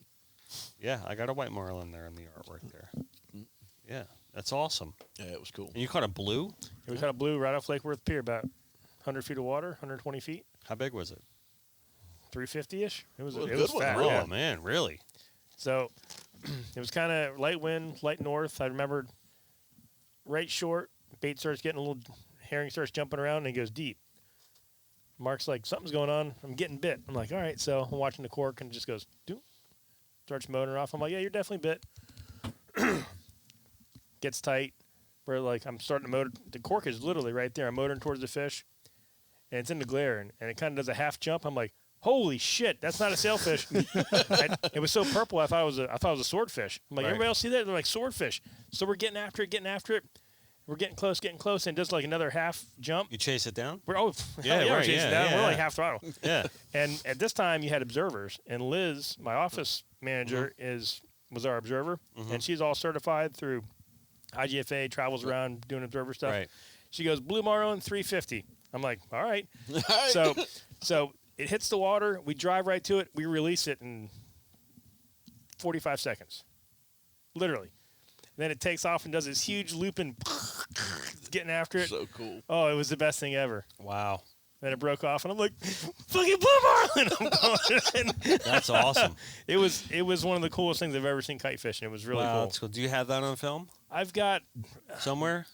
Yeah, I got a white marlin there in the artwork there. Yeah, that's awesome. Yeah, it was cool. And you caught a blue? We caught a blue right off Lake Worth Pier, about 100 feet of water, 120 feet, How big was it? 350-ish. It was Well, a it good was one, fat. really. Yeah. Oh, man, really? So it was kind of light wind, light north. I remembered right short. Bait starts getting a little, herring starts jumping around, and he goes deep. Mark's like, something's going on. I'm getting bit. I'm like, all right. So I'm watching the cork, and it just goes, doop, starts motoring off. I'm like, yeah, you're definitely bit. Gets tight. Where like I'm starting to motor. The cork is literally right there. I'm motoring towards the fish, and it's in the glare, and it kind of does a half jump. I'm like, holy shit, that's not a sailfish. It was so purple, I thought it was a swordfish. I'm like, Right. everybody else see that? They're like, swordfish. So we're getting after it. We're getting close, and it does like another half jump. You chase it down? We're Yeah, we're right, chasing yeah, down. yeah, We're like yeah. half throttle. Yeah. And at this time, you had observers, and Liz, my office manager, Mm-hmm. was our observer, and she's all certified through IGFA, travels around doing observer stuff. Right. She goes, blue marlin, 350. I'm like, all right. All right. So it hits the water. We drive right to it. We release it in 45 seconds, literally. Then it takes off and does this huge loop and getting after it. So cool. Oh, it was the best thing ever. Wow. Then it broke off, and I'm like, fucking blue marlin. I'm going. That's awesome. It was one of the coolest things I've ever seen kite fishing. It was really Wow, cool. that's cool. Do you have that on film I've got somewhere?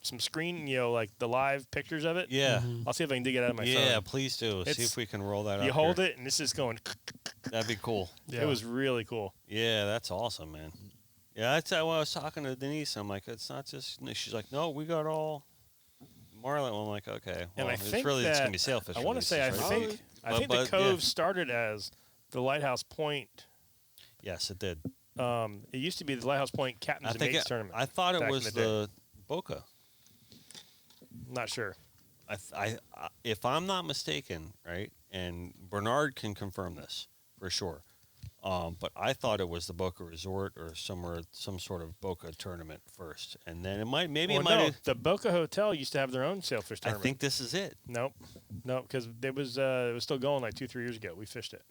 some screen, like the live pictures of it. Yeah. I'll see if I can dig it out of my Yeah, phone. please do. See It's- if we can roll that up. You hold here. it, and it's just going. That'd be cool. It was really cool. Yeah, that's awesome, man. Yeah, that's when I was talking to Denise. I'm like, it's not just. She's like, no, we got all Marlin. Well, I'm like, okay. And Well, I it's think really that it's gonna be sailfish. I want to say releases, I right? think I But- think but, the Cove yeah. started as the Lighthouse Point. Yes, it did. It used to be the Lighthouse Point Captains and Mates tournament. I thought it back in was the day. the Boca. Not sure. If I'm not mistaken, right, and Bernard can confirm this for sure, but I thought it was the Boca Resort or some sort of Boca tournament first, and then The Boca Hotel used to have their own sailfish I tournament. think this is it. Nope, because it was still going like 2-3 years ago. We fished it.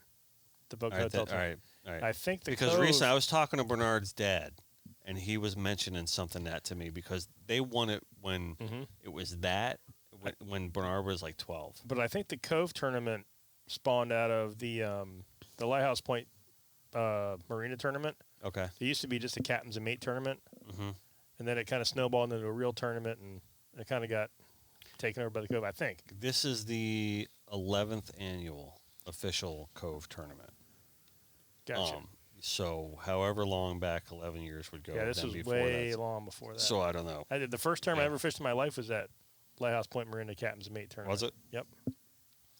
The Boca All right, Hotel. all right, all right. I think because Cove, recently I was talking to Bernard's dad, and he was mentioning something that to me because they won it when it was when Bernard was like 12. But I think the Cove tournament spawned out of the Lighthouse Point Marina tournament. Okay. It used to be just a Captains and Mate tournament, Mm-hmm. and then it kind of snowballed into a real tournament, and it kind of got taken over by the Cove, I think. This is the 11th annual official Cove tournament. Gotcha. So however long back 11 years would go. Yeah, this then was before way that. long before that. So I don't know. I did the first tournament I Yeah. ever fished in my life was that Lighthouse Point Marina Captains and Mate tournament. Was it? Yep.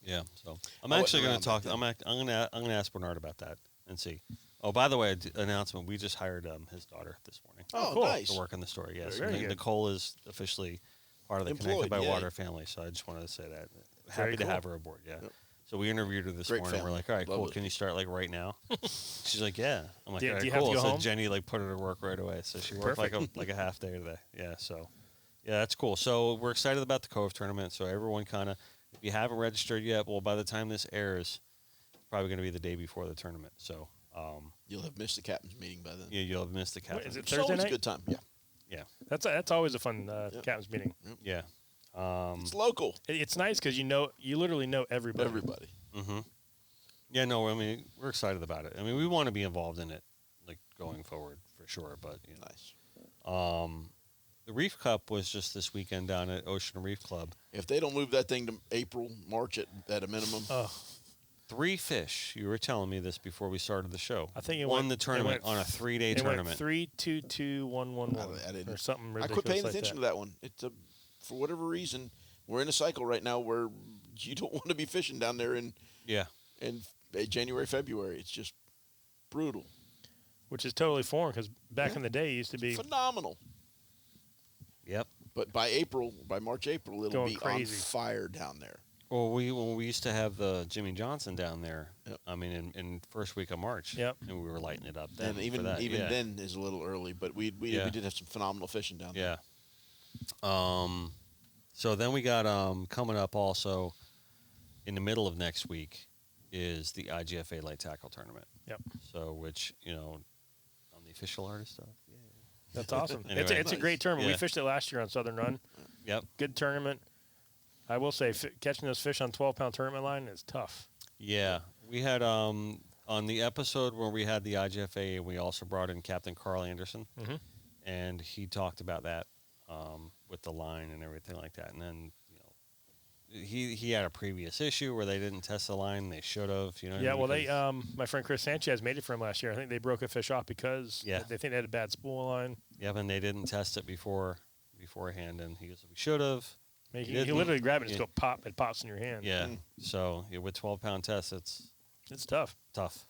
Yeah. So I'm I actually wasn't going to around talk. back I'm going to ask Bernard about that and see. Oh, by the way, announcement: we just hired his daughter this morning Oh, cool. nice. to work on the story. Yes, Very good. Nicole is officially part of the Employed, Connected by yay. Water family. So I just wanted to say that. Very Happy to cool. have her aboard. Yeah. Yep. So we interviewed her this Great morning. family. We're like, all right, Love cool. it. Can you start like right now? She's like, yeah. I'm like, Do- all right, do you have to cool. go So home? Jenny like put her to work right away. So she worked Perfect. like a half day today. Yeah. So yeah, that's cool. So we're excited about the Cove tournament. So everyone kind of, if you haven't registered yet, well, by the time this airs, it's probably going to be the day before the tournament. So You'll have missed the captain's meeting by then. yeah, you'll have missed the Wait, captain. is it It's Thursday always night? a good time. Yeah. Yeah. That's always a fun captain's meeting. Yeah. It's local. It's nice because you literally know everybody. Everybody. Mm-hmm. Yeah, no, I mean, we're excited about it. I mean, we want to be involved in it, like, going forward, for sure. But, you Nice. know, the Reef Cup was just this weekend down at Ocean Reef Club. If they don't move that thing to April, March at a minimum, Oh, 3 fish, you were telling me this before we started the show, I think it won went- the tournament it went on a 3-day it tournament. went 3, 2, 2, 1, 1, 1, I didn't- or something I ridiculous quit paying like attention that. to that one. It's for whatever reason, we're in a cycle right now where you don't want to be fishing down there in Yeah. January, February. It's just brutal. Which is totally foreign because back Yeah. in the day it used to be Phenomenal. Yep. But by March, April, it'll Going be crazy. on fire down there. Well, when we used to have the Jimmy Johnson down there, Yep. I mean, in first week of March, Yep. and we were lighting it up then. And for even that. Yeah. then is a little early, but we Yeah. did have some phenomenal fishing down there. Yeah. So then we got coming up also in the middle of next week is the IGFA Light Tackle Tournament. Yep. So which, you know, I'm the official artist of. That's awesome. Anyway. It's a Nice. great tournament. Yeah. We fished it last year on Southern Run. Yep. Good tournament. I will say catching those fish on 12-pound tournament line is tough. Yeah. We had on the episode where we had the IGFA, we also brought in Captain Carl Anderson, Mhm. and he talked about that with the line and everything like that. And then, you know, he had a previous issue where they didn't test the line. They should have, you know. Yeah, well, they because- my friend Chris Sanchez made it for him last year. I think they broke a fish off because Yeah. they think they had a bad spool line. Yep, and they didn't test it beforehand, and he goes, "We should have." I mean, He you didn't. literally grab it and Yeah. just go pop. It pops in your hand. Yeah. So with 12-pound tests, it's It's tough. tough.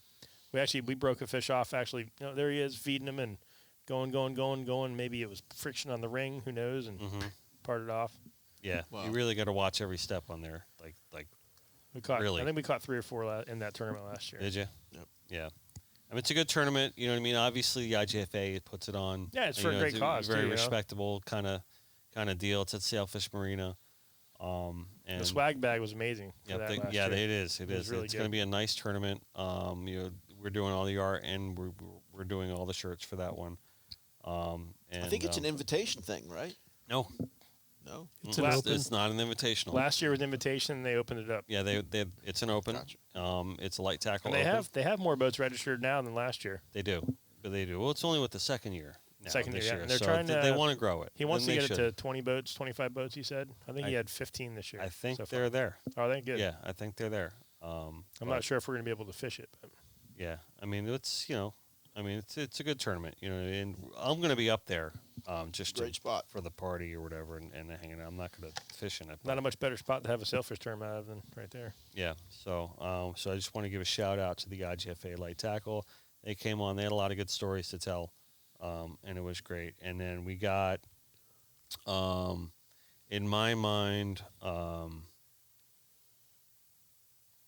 We broke a fish off. Actually, there he is feeding him and going. Maybe it was friction on the ring. Who knows? And Hmm. parted off. Yeah, Wow. you really got to watch every step on there. Like, We caught. Really? I think we caught 3 or 4 in that tournament last year. did you? Yep. Yeah. I mean, it's a good tournament. You know what I mean? Obviously, the IGFA puts it on. Yeah, it's you for a know, great a cause, very too, you know? respectable kind of deal. It's at Sailfish Marina. And The swag bag was amazing. For Yep, that they- last yeah, year. it is. It It was is. really It's going to good. be a nice tournament. You know, we're doing all the art, and we're doing all the shirts for that one. And, I think it's an invitation thing, right? no. No. It's Mm, an open. It's not an invitational. Last year was invitation. And they opened it up. Yeah, it's an open. Gotcha. It's a light tackle. And open. they have more boats registered now than last year. They do. Well, it's only with the second year. Now, Second this year, yeah. year. And they're so trying they to- want to grow it. He wants and to they get it should. to 20 boats, 25 boats. He said. I think he had 15 this year. I think so they're far. there. Are they good? Yeah, I think they're there. I'm but, not sure if we're going to be able to fish it. But Yeah, I mean it's a good tournament. You know, and I'm going to be up there just Great spot for the party or whatever, and hanging out. I'm not going to fish in it. Not a much better spot to have a sailfish tournament out of than right there. Yeah. So I just want to give a shout out to the IGFA Light Tackle. They came on. They had a lot of good stories to tell, and it was great. And then we got, in my mind,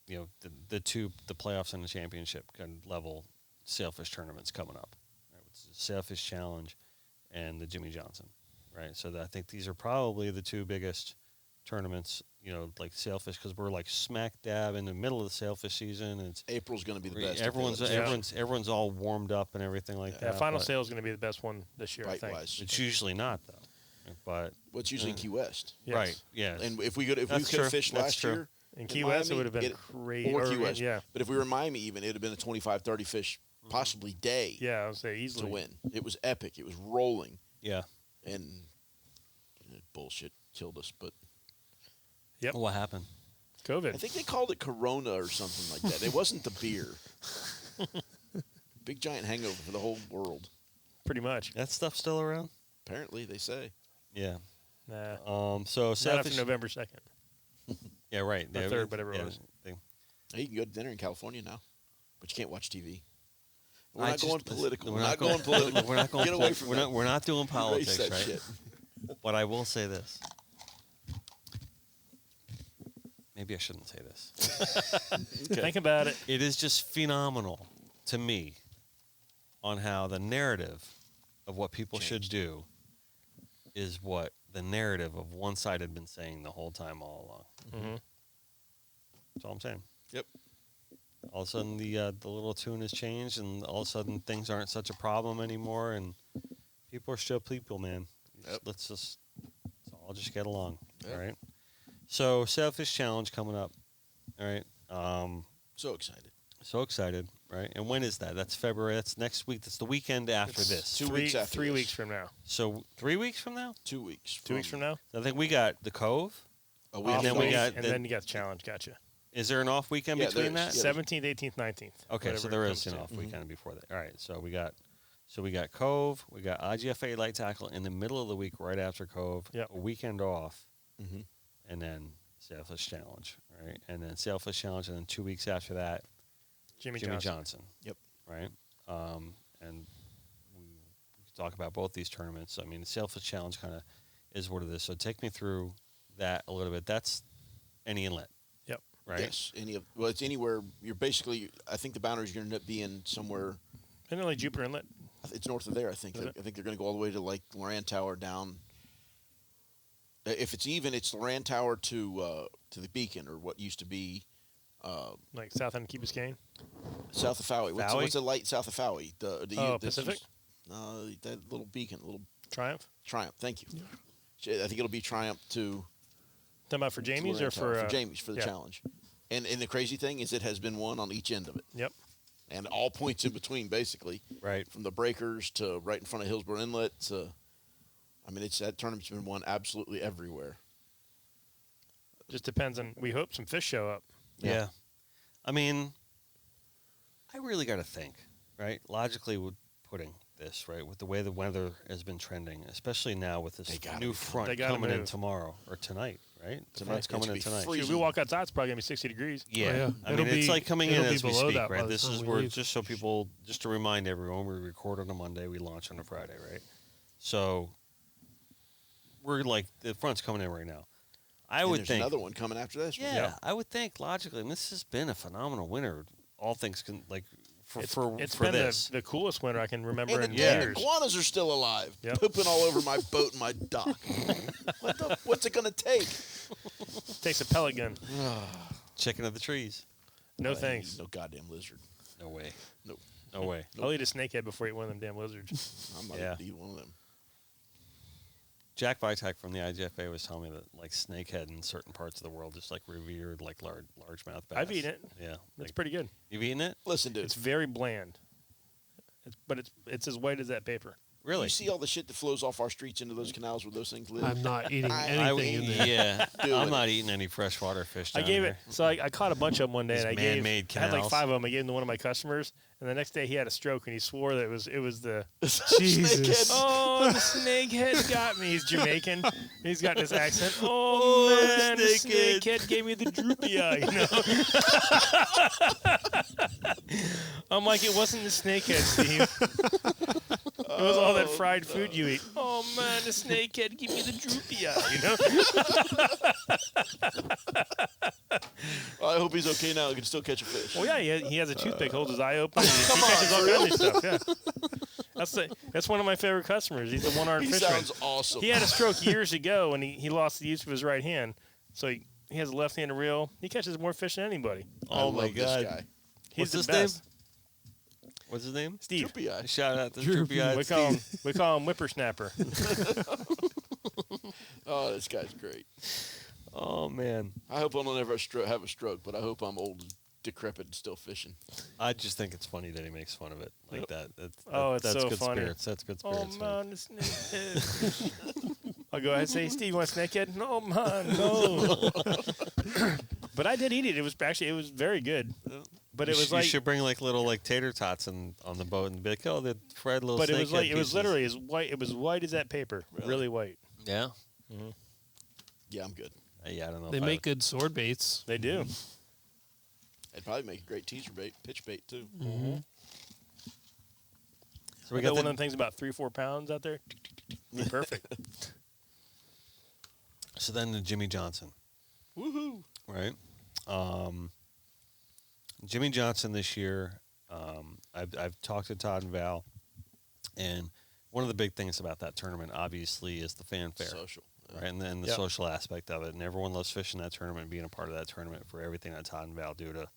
the playoffs and the championship kind of level sailfish tournaments coming up. Right? It's the Sailfish Challenge and the Jimmy Johnson, right? So I think these are probably the two biggest tournaments, like sailfish, because we're like smack dab in the middle of the sailfish season. And it's April's going to be the best. Everyone's all warmed up and everything like that. Yeah, final sale is going to be the best one this year, I think. It's usually not though, but it's usually in Key West, yes. Right? Yeah, and if we could have fished last year in Key West, it would have been crazy. Or Key West, yeah. But if we were in Miami, even it would have been a 25, 30 fish, possibly day. Yeah, I would say easily to win. It was epic. It was rolling. Yeah, and bullshit killed us, but. Yep. What happened? COVID. I think they called it Corona or something like that. It wasn't the beer. Big giant hangover for the whole world. Pretty much. That stuff still around? Apparently, they say. Nah. So not after November 2nd. Yeah, right. The 3rd, whatever it was. Hey, you can go to dinner in California now, but you can't watch TV. We're not going political. We're not going political. We're not going. Get away from that. We're not doing politics, that right? shit. But I will say this. Maybe I shouldn't say this. Okay. Think about it. It is just phenomenal to me on how the narrative of what people should do is what the narrative of one side had been saying the whole time all along. Mm-hmm. That's all I'm saying. Yep. All of a sudden, the little tune has changed, and all of a sudden, things aren't such a problem anymore, and people are still people, man. Yep. Let's all just get along, Yep. all right? So, Sailfish Challenge coming up, all right? So excited. So excited, right? And when is that? That's February. That's next week. That's the weekend after this. 2 weeks after 3 this. weeks from now. So 3 weeks from now? 2 weeks. 2 weeks from now? I think we got the Cove. A week And then we got and then you got the challenge. Gotcha. Is there an off weekend Yeah, between there's- that? yeah. 17th, 18th, 19th. Okay, so whatever there it is comes an to. off weekend before that. All right, so we got Cove, we got IGFA Light Tackle in the middle of the week, right after Cove. Yep. A weekend off, Mhm. and then Sailfish Challenge, right? And then Sailfish Challenge, and then 2 weeks after that, Jimmy Johnson. Yep. Right. And we could talk about both these tournaments. I mean, the Sailfish Challenge kind of is what it is. So take me through that a little bit. That's any inlet. Yep. Right. Yes. It's anywhere. You're basically. I think the boundaries are going to end up being somewhere. And then like Jupiter Inlet. It's north of there. I think. Is it? I think they're going to go all the way to like Loran Tower down. If it's even, it's Loran Tower to the Beacon, or what used to be Like South End of Key Biscayne. south of Fowey. Fowey? What's the light south of Fowey? Pacific? No, that little beacon, little Triumph. Triumph. Thank you. I think it'll be Triumph to Talking about for Jamie's Loran or Tower, for Jamie's for the yeah. challenge. And the crazy thing is, it has been won on each end of it, Yep. and all points in between, basically. Right. From the breakers to right in front of Hillsborough Inlet to, I mean, that tournament's been won absolutely everywhere. Just depends on. We hope some fish show up. Yeah. I mean, I really got to think, right? Logically, with putting this, right, with the way the weather has been trending, especially now with this new front They gotta coming in move. tomorrow or tonight, right? The Tonight. front's coming in It's gonna tonight. be Shoot, we walk outside, it's probably gonna be 60 degrees. Yeah. Oh, yeah. I mean, It'll it's be- like coming in it'll be as we below speak, that by right? the This time is we where, leave. just so people, just to remind everyone, we record on a Monday, we launch on a Friday, right? So we're like, the front's coming in right now. I And would there's think. another one coming after this. Yeah, Yeah. I would think logically, and this has been a phenomenal winter. All things can like for It's for been this. the coolest winter I can remember And in the damn years. iguanas are still alive, Yep. pooping all over my boat and my dock. What's it going to take? Takes a pellet gun. Chicken of the trees. No thanks. No goddamn lizard. No way. Nope. No way. I'll eat a snakehead before I eat one of them damn lizards. I'm not Yeah. going to eat one of them. Jack Vitek from the IGFA was telling me that like snakehead in certain parts of the world is like revered like largemouth bass. I've eaten it. Yeah, It's like, pretty good. you've eaten it. Listen, dude. It's very bland. But it's as white as that paper. Really? You see all the shit that flows off our streets into those canals where those things live? I'm not eating I- anything in there. Yeah, Do I'm it. not eating any freshwater fish. I down gave here. it. So I caught a bunch of them one day, These and man-made I had like canals. 5 of them. I gave them to one of my customers, and the next day he had a stroke, and he swore that it was the Jesus. oh the snakehead got me. He's Jamaican. He's got this accent. Oh, man, the snakehead gave me the droopy eye. I'm like, it wasn't the snakehead, Steve. It was all that fried food you eat. Oh man, the snakehead gave me the droopy eye. Well, I hope he's okay now. He can still catch a fish. Well, yeah, he has a toothpick, holds his eye open. And he catches all kinds of stuff. Yeah, that's one of my favorite customers. He's the one-armed He fisherman. sounds awesome. He had a stroke years ago, and he lost the use of his right hand. So he has a left-handed reel. He catches more fish than anybody. I Oh my love God. This guy. He's What's the his best. name? What's his name? Steve. Droopy eye. Shout out to Droopy. Droopy Eyed We call him Whippersnapper. Oh, this guy's great. Oh man, I hope I'll never have a stroke, but I hope I'm old, and decrepit, and still fishing. I just think it's funny that he makes fun of it like that. It's that's so good funny. spirits. That's good Oh spirits. man. man, the snakehead. I'll go ahead and say, Steve, you want snakehead? No man, no. But I did eat it. It was very good. But it was you like, should bring like little like tater tots on the boat and be like, oh, the fried little. but it was snakehead like it was pieces. literally as white. It was white as that paper, really white. Yeah. Yeah, I'm good. Yeah, I don't know. They if make good sword baits. They do. They'd probably make a great teaser bait, pitch bait too. So we I got got one the, of them things about 3-4 pounds out there. Be perfect. So then the Jimmy Johnson, Woohoo! right? Jimmy Johnson this year. I've talked to Todd and Val, and one of the big things about that tournament, obviously, is the fanfare. Social. Right, and then the Yep. social aspect of it, and everyone loves fishing that tournament, being a part of that tournament for everything that Todd and Val do to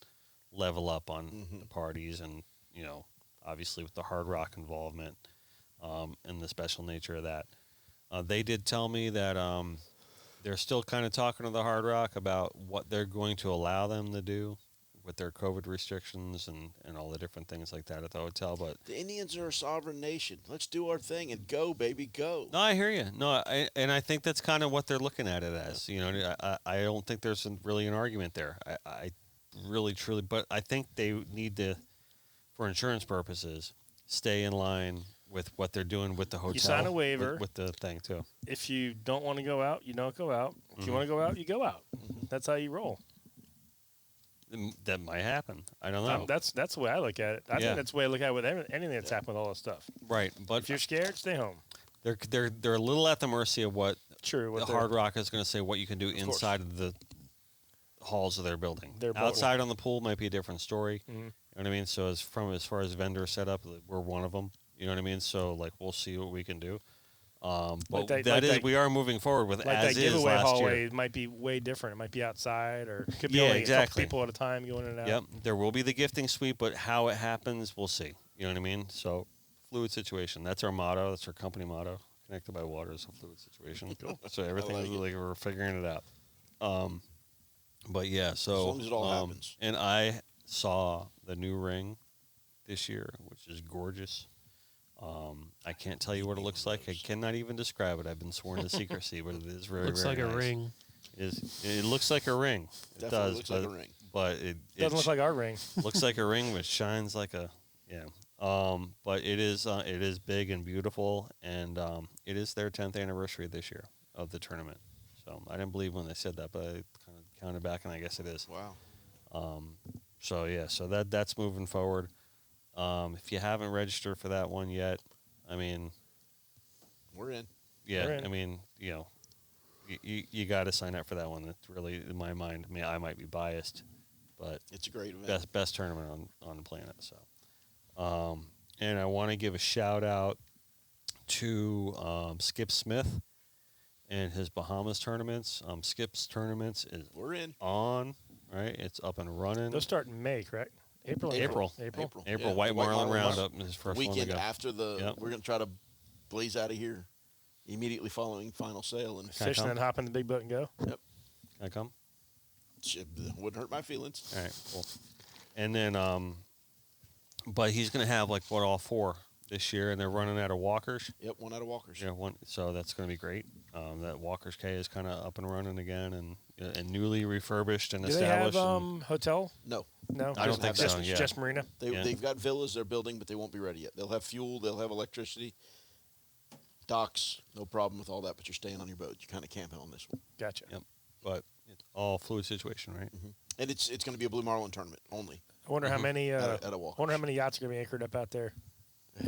level up on the parties, and obviously with the Hard Rock involvement, and the special nature of that. They did tell me that they're still kind of talking to the Hard Rock about what they're going to allow them to do with their COVID restrictions and all the different things like that at the hotel, but. The Indians are a sovereign nation. Let's do our thing and go, baby, go. No, I hear you. No, I think that's kind of what they're looking at it as. I don't think there's really an argument there. I really, truly, but I think they need to, for insurance purposes, stay in line with what they're doing with the hotel. You sign a waiver. with the thing too. If you don't want to go out, you don't go out. If you want to go out, you go out. That's how you roll. That might happen. I don't know. That's the way I look at it. I Yeah. think that's the way I look at it with anything that's happened with all this stuff. Right, but If you're scared, stay home. they're a little at the mercy of what True. the Hard Rock is going to say. What you can do inside of the halls of their building. Their boat. Outside on the pool might be a different story. Mhm. You know what I mean? So as far as vendor setup, we're one of them. You know what I mean? So like we'll see what we can do. But we are moving forward with Like as that is giveaway last hallway year. it might be way different. It might be outside, or it could be Yeah, only a exactly. couple people at a time going in and out. Yep, there will be the gifting suite, but how it happens, we'll see. You know what I mean? So fluid situation. That's our motto. That's our company motto. Connected by water is a fluid situation. So everything is like we're figuring it out. But yeah, so As long as it all happens. And I saw the new ring this year, which is gorgeous. I can't tell you what it looks like. I cannot even describe it. I've been sworn to secrecy, but it is very, Looks very like nice. a ring. It looks like a ring. It Definitely does, looks but, like a ring. but it Doesn't look like our ring. looks like a ring, but shines like a But it is big and beautiful, and it is their 10th anniversary this year of the tournament. So I didn't believe when they said that, but I kind of counted back, and I guess it is. Wow. So yeah, so that's moving forward. If you haven't registered for that one yet, I mean, We're in. yeah, We're in. I mean, you got to sign up for that one. That's really, in my mind, I might be biased, but It's a great event. best tournament on the planet. So, and I want to give a shout out to Skip Smith and his Bahamas tournaments. Skip's tournaments is We're in. on, right? It's up and running. Those start in May, correct? April. April. April. April Yeah, White White Marlin Marlin Roundup is his first one to Weekend go. after the, Yep. we're going to try to blaze out of here immediately following final sale. And Can I Fish and come? then hop in the big boat and go. Can I come? shit, wouldn't hurt my feelings. All right, cool. And then, but he's going to have like all four this year, and they're running out of walkers. Yep, one out of Walker's. Yeah, one. So that's going to be great. That Walker's K is kind of up and running again, and newly refurbished and Do they have established. and hotel? No, No, I don't think just, so, yeah. Just marina. they've got villas they're building, but they won't be ready yet. They'll have fuel, they'll have electricity, docks, no problem with all that. But you're staying on your boat. You're kind of camping on this one. Gotcha. Yep. But it's all fluid situation, right? And it's going to be a Blue Marlin tournament only. I wonder how many. At a I Walker's. wonder how many yachts are going to be anchored up out there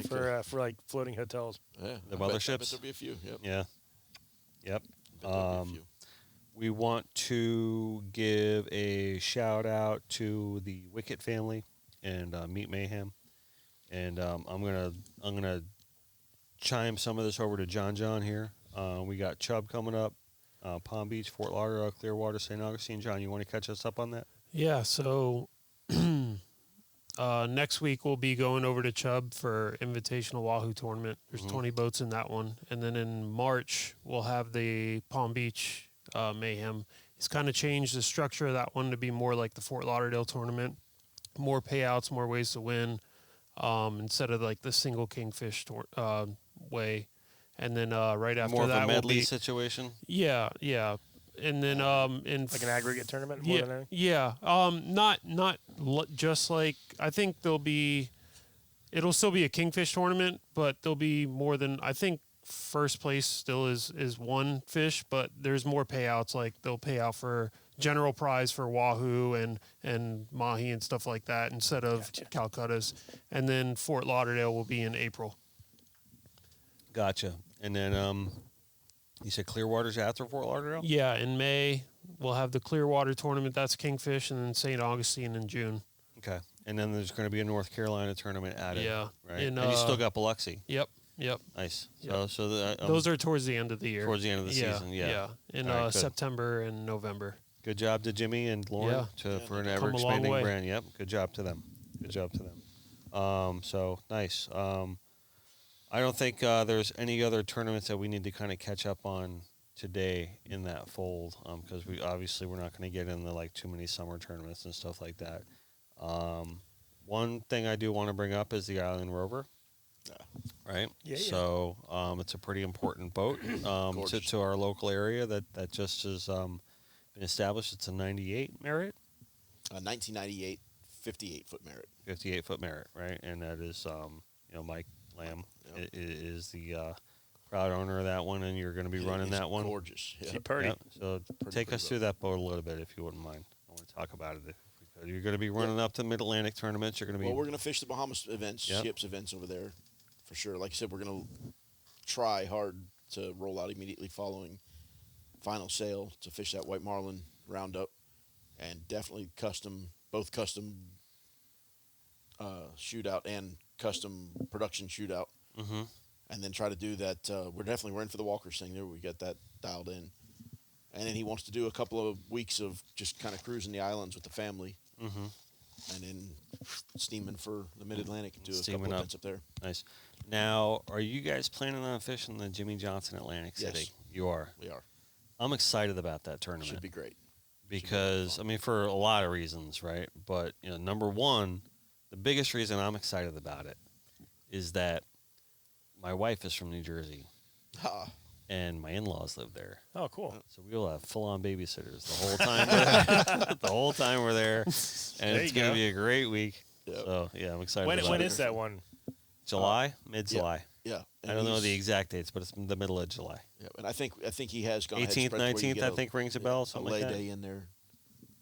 for like floating hotels. Yeah, The I bet motherships? there'll be a few. Yep. Yeah. Yep. I bet there'll be a few. We want to give a shout out to the Wicket family and Meat Mayhem, and I'm gonna chime some of this over to John here. We got Chubb coming up, Palm Beach, Fort Lauderdale, Clearwater, St. Augustine. John, you want to catch us up on that? Yeah, so next week we'll be going over to Chubb for Invitational Wahoo Tournament. There's 20 boats in that one. And then in March, we'll have the Palm Beach Mayhem. He's kind of changed the structure of that one to be more like the Fort Lauderdale tournament. More payouts, more ways to win, instead of like the single kingfish way. And then right after More of that a medley will be situation. yeah. And then in Like an aggregate tournament. More than anything? yeah. Not just like I think it'll still be a kingfish tournament, but there'll be more than I think. First place still is one fish, but there's more payouts. Like they'll pay out for general prize for wahoo and mahi and stuff like that instead of Calcuttas. And then Fort Lauderdale will be in April. Gotcha. And then you said Clearwater's after Fort Lauderdale? Yeah, in May we'll have the Clearwater tournament. That's kingfish, and then St. Augustine in June. Okay. And then there's going to be a North Carolina tournament added. Yeah. Right. In, And you still got Biloxi. Yep. Nice. Yep. So Those are towards the end of the year. towards the end of the season. Yeah. In All right, good. September and November. Good job to Jimmy and Lauren for an they've ever come a long expanding way. brand. Yep. Good job to them. So nice. I don't think there's any other tournaments that we need to kind of catch up on today in that fold, because we're not going to get into like too many summer tournaments and stuff like that. One thing I do want to bring up is the Island Rover. Right. Yeah. So it's a pretty important boat to our local area that just has been established. It's a 98 Merit. 1998, 58-foot Merit. 58-foot Merit, right? And that is, Mike Lamb Yep. is the proud owner of that one, and you're going to be running It's that one. Gorgeous. Yeah. She purdy. Yep. So take us boat. through that boat a little bit, if you wouldn't mind. I want to talk about it if we could. You're going to be running up to Mid-Atlantic tournaments. You're going to be. Well, we're going to fish the Bahamas events, Yep. ships events over there, for sure. Like I said, we're going to try hard to roll out immediately following final sale to fish that white marlin roundup, and definitely both custom shootout and custom production shootout, Mm-hmm. and then try to do that. We're in for the Walkers thing there. We got that dialed in, and then he wants to do a couple of weeks of just kind of cruising the islands with the family, Mm-hmm. and then steaming for the Mid-Atlantic and do a Steaming couple up. events up there. Nice. Now, are you guys planning on fishing the Jimmy Johnson Atlantic Yes. City? You are. We are. I'm excited about that tournament. Should be great. Because I mean, for a lot of reasons, right? But number one, the biggest reason I'm excited about it is that my wife is from New Jersey, Ha. and my in-laws live there, Oh, cool. so we will have full-on babysitters the whole time. The whole time we're there, and There it's you going go. to be a great week. Yep. So yeah, I'm excited. When about it. is that one? July, mid-July. Yeah. I don't know the exact dates, but it's the middle of July. Yeah, and I think he has gone 18th, ahead and spread where you 19th, get I a- think rings a bell, a something lay like that. day in there.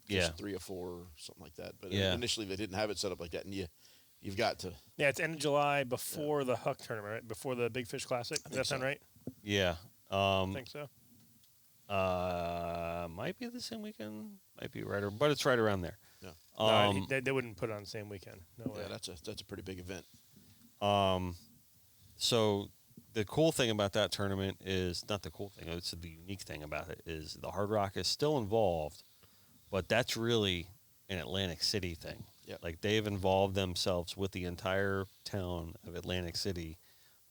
Yeah. Just 3 or 4 or something like that. But Yeah. initially they didn't have it set up like that, and you've got to. Yeah, it's end of July before the Huck tournament, right? Before the Big Fish Classic. Does that sound so. right? Yeah. I think so. Might be the same weekend. Might be but it's right around there. Yeah. No, they wouldn't put it on the same weekend. No way. Yeah, that's a pretty big event. So the cool thing about that tournament is not the cool thing. It's the unique thing about it is the Hard Rock is still involved, but that's really an Atlantic City thing. Yep. Like they've involved themselves with the entire town of Atlantic City.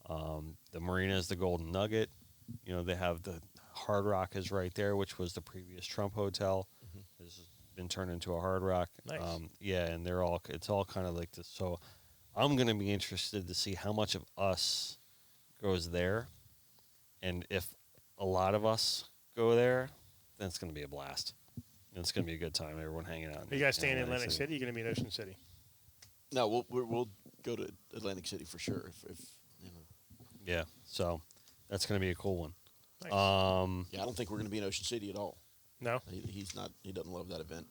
The marina is the Golden Nugget. They have the Hard Rock is right there, which was the previous Trump Hotel. This has been turned into a Hard Rock. Nice. Yeah, and it's all kind of like this. So I'm going to be interested to see how much of us goes there. And if a lot of us go there, then it's going to be a blast. And it's going to be a good time. Everyone hanging out. Are you guys staying in Atlantic City? You're going to be in Ocean City? No, we'll go to Atlantic City for sure. If you know. Yeah, so that's going to be a cool one. Nice. Yeah, I don't think we're going to be in Ocean City at all. No? He's not. He doesn't love that event.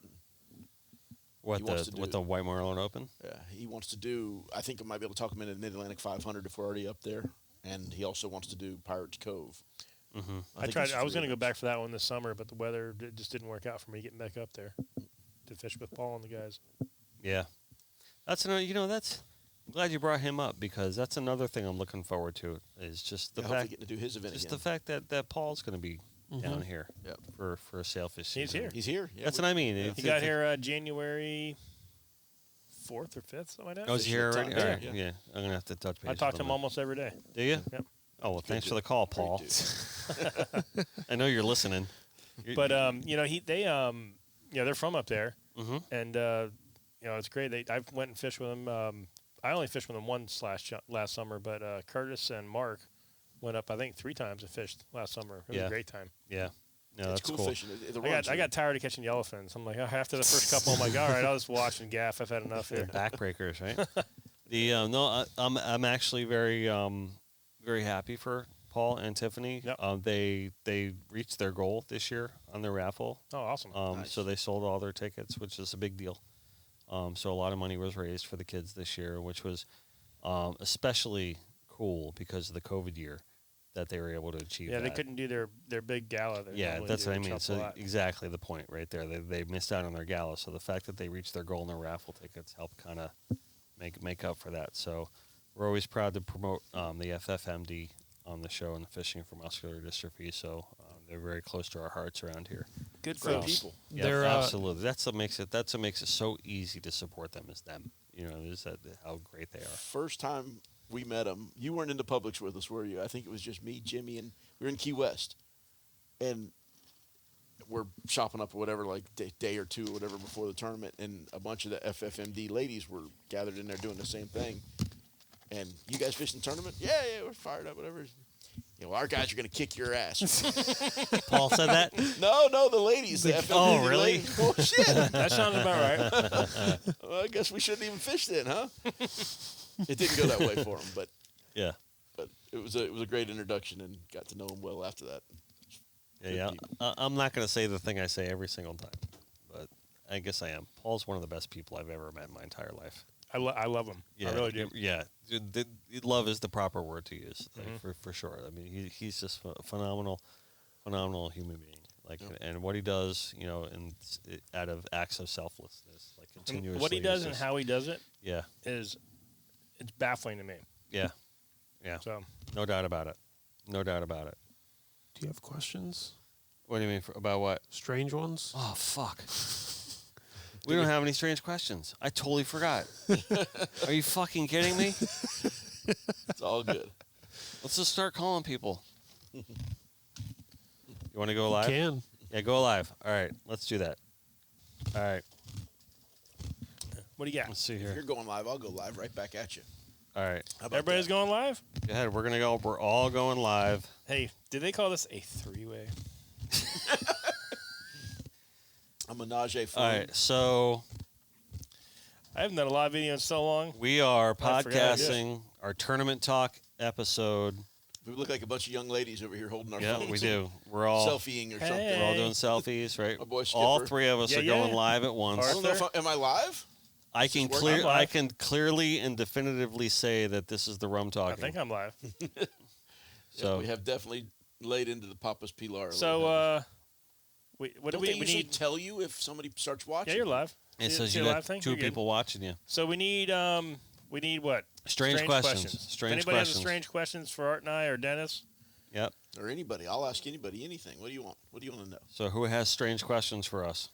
What He wants to the do- White Marlin Open? Yeah, he wants to do. I think I might be able to talk him into Mid-Atlantic 500 if we're already up there. And he also wants to do Pirates Cove. Mm-hmm. I tried. I was going to go back for that one this summer, but the weather just didn't work out for me getting back up there to fish with Paul and the guys. Yeah, that's another. That's. I'm glad you brought him up because that's another thing I'm looking forward to. Is just the Hopefully fact, getting to do his event just again. the fact that Paul's going to be down here. Yep. For a sailfish He's season. here. He's here. Yeah, That's what I mean. yeah. It's- He got it's- here January 4th or 5th, something like that. Oh, is he here Fishing already? time. All right. Yeah. Yeah. I'm gonna have to touch base. I talk with to him then. almost every day. Do you? Yep. Oh well, thanks dude. for the call, Great Paul. dude. I know you're listening. But they're from up there, Mm-hmm. and it's great. I went and fished with them. I only fished with them once last summer, but Curtis and Mark went up I think 3 times and fished last summer. It was Yeah. a great time. Yeah. No, It's that's cool, cool. fishing. The I runs got are- tired of catching yellowfins. I'm like, after the first couple, I'm like, all right, I'll just watch and gaff. I've had enough here. Backbreakers, right? I'm actually very very happy for Paul and Tiffany. Yep. They reached their goal this year on their raffle. Oh, awesome. Nice. So they sold all their tickets, which is a big deal. So a lot of money was raised for the kids this year, which was especially cool because of the COVID year that they were able to achieve. Yeah, they that. couldn't do their big gala. They Yeah, normally that's do, what I which mean. helps a So lot. exactly the point right there. They missed out on their gala. So the fact that they reached their goal in their raffle tickets helped kind of make up for that. So we're always proud to promote the FFMD on the show and the Fishing for Muscular Dystrophy. So they're very close to our hearts around here. Good Great folks. people. Yeah, They're, absolutely. That's what makes it so easy to support them. Is them. Is that how great they are. First time we met him, you weren't into Publix with us, were you? I think it was just me, Jimmy, and we were in Key West. And we're shopping up or whatever, like day or two or whatever before the tournament, and a bunch of the FFMD ladies were gathered in there doing the same thing. And you guys fishing tournament? Yeah, we're fired up, whatever. Well, our guys are going to kick your ass. Paul said that. No, the ladies. The FFMD Oh, really? ladies. Well, shit. That sounds about right. Well, I guess we shouldn't even fish then, huh? It didn't go that way for him, but Yeah. it was a great introduction and got to know him well after that. Yeah. people. I'm not going to say the thing I say every single time, but I guess I am. Paul's one of the best people I've ever met in my entire life. I love them. Yeah, I really do. Yeah, love is the proper word to use Mm-hmm. for sure. I mean, he's just a phenomenal human being. Like, Yep. and what he does, out of acts of selflessness, like And continuously. what he does is and just- how he does it Yeah, is it's baffling to me. yeah, So no doubt about it. No doubt about it. Do you have questions? What do you mean about what? Strange ones? Oh fuck. We don't have any strange questions. I totally forgot. Are you fucking kidding me? It's all good. Let's just start calling people. You want to go live? Can. Yeah, go live. All right, let's do that. All right, what do you got? let's see If here. you're going live, I'll go live right back at you. All right, How about Everybody's that? going live? go ahead. We're gonna go. We're all going live. Hey, did they call this a 3-way? A menage a All fun. right, so I haven't done a live video in so long. we are I forgot I did. podcasting our tournament talk episode. We look like a bunch of young ladies over here holding our Yeah, phones. we do. We're all Selfieing or something. we're all Hey. doing selfies, right? My boy All Skipper. three of us Yeah, are going yeah. live at once. I don't know if am I live? I can work? clear. I'm live. I can clearly and definitively say that this is the rum I talking. think I'm live. So we have definitely laid into the Papa's Pilar. A little bit. So, what do don't we they usually need? tell you if somebody starts watching? Yeah, you're live. it See- says see you the got live thing? 2 You're good. people watching you. So we need what? Strange questions. If Strange anybody has questions. strange questions for Art and I or Dennis, Yep. Or anybody. I'll ask anybody anything. What do you want? What do you want to know? So who has strange questions for us?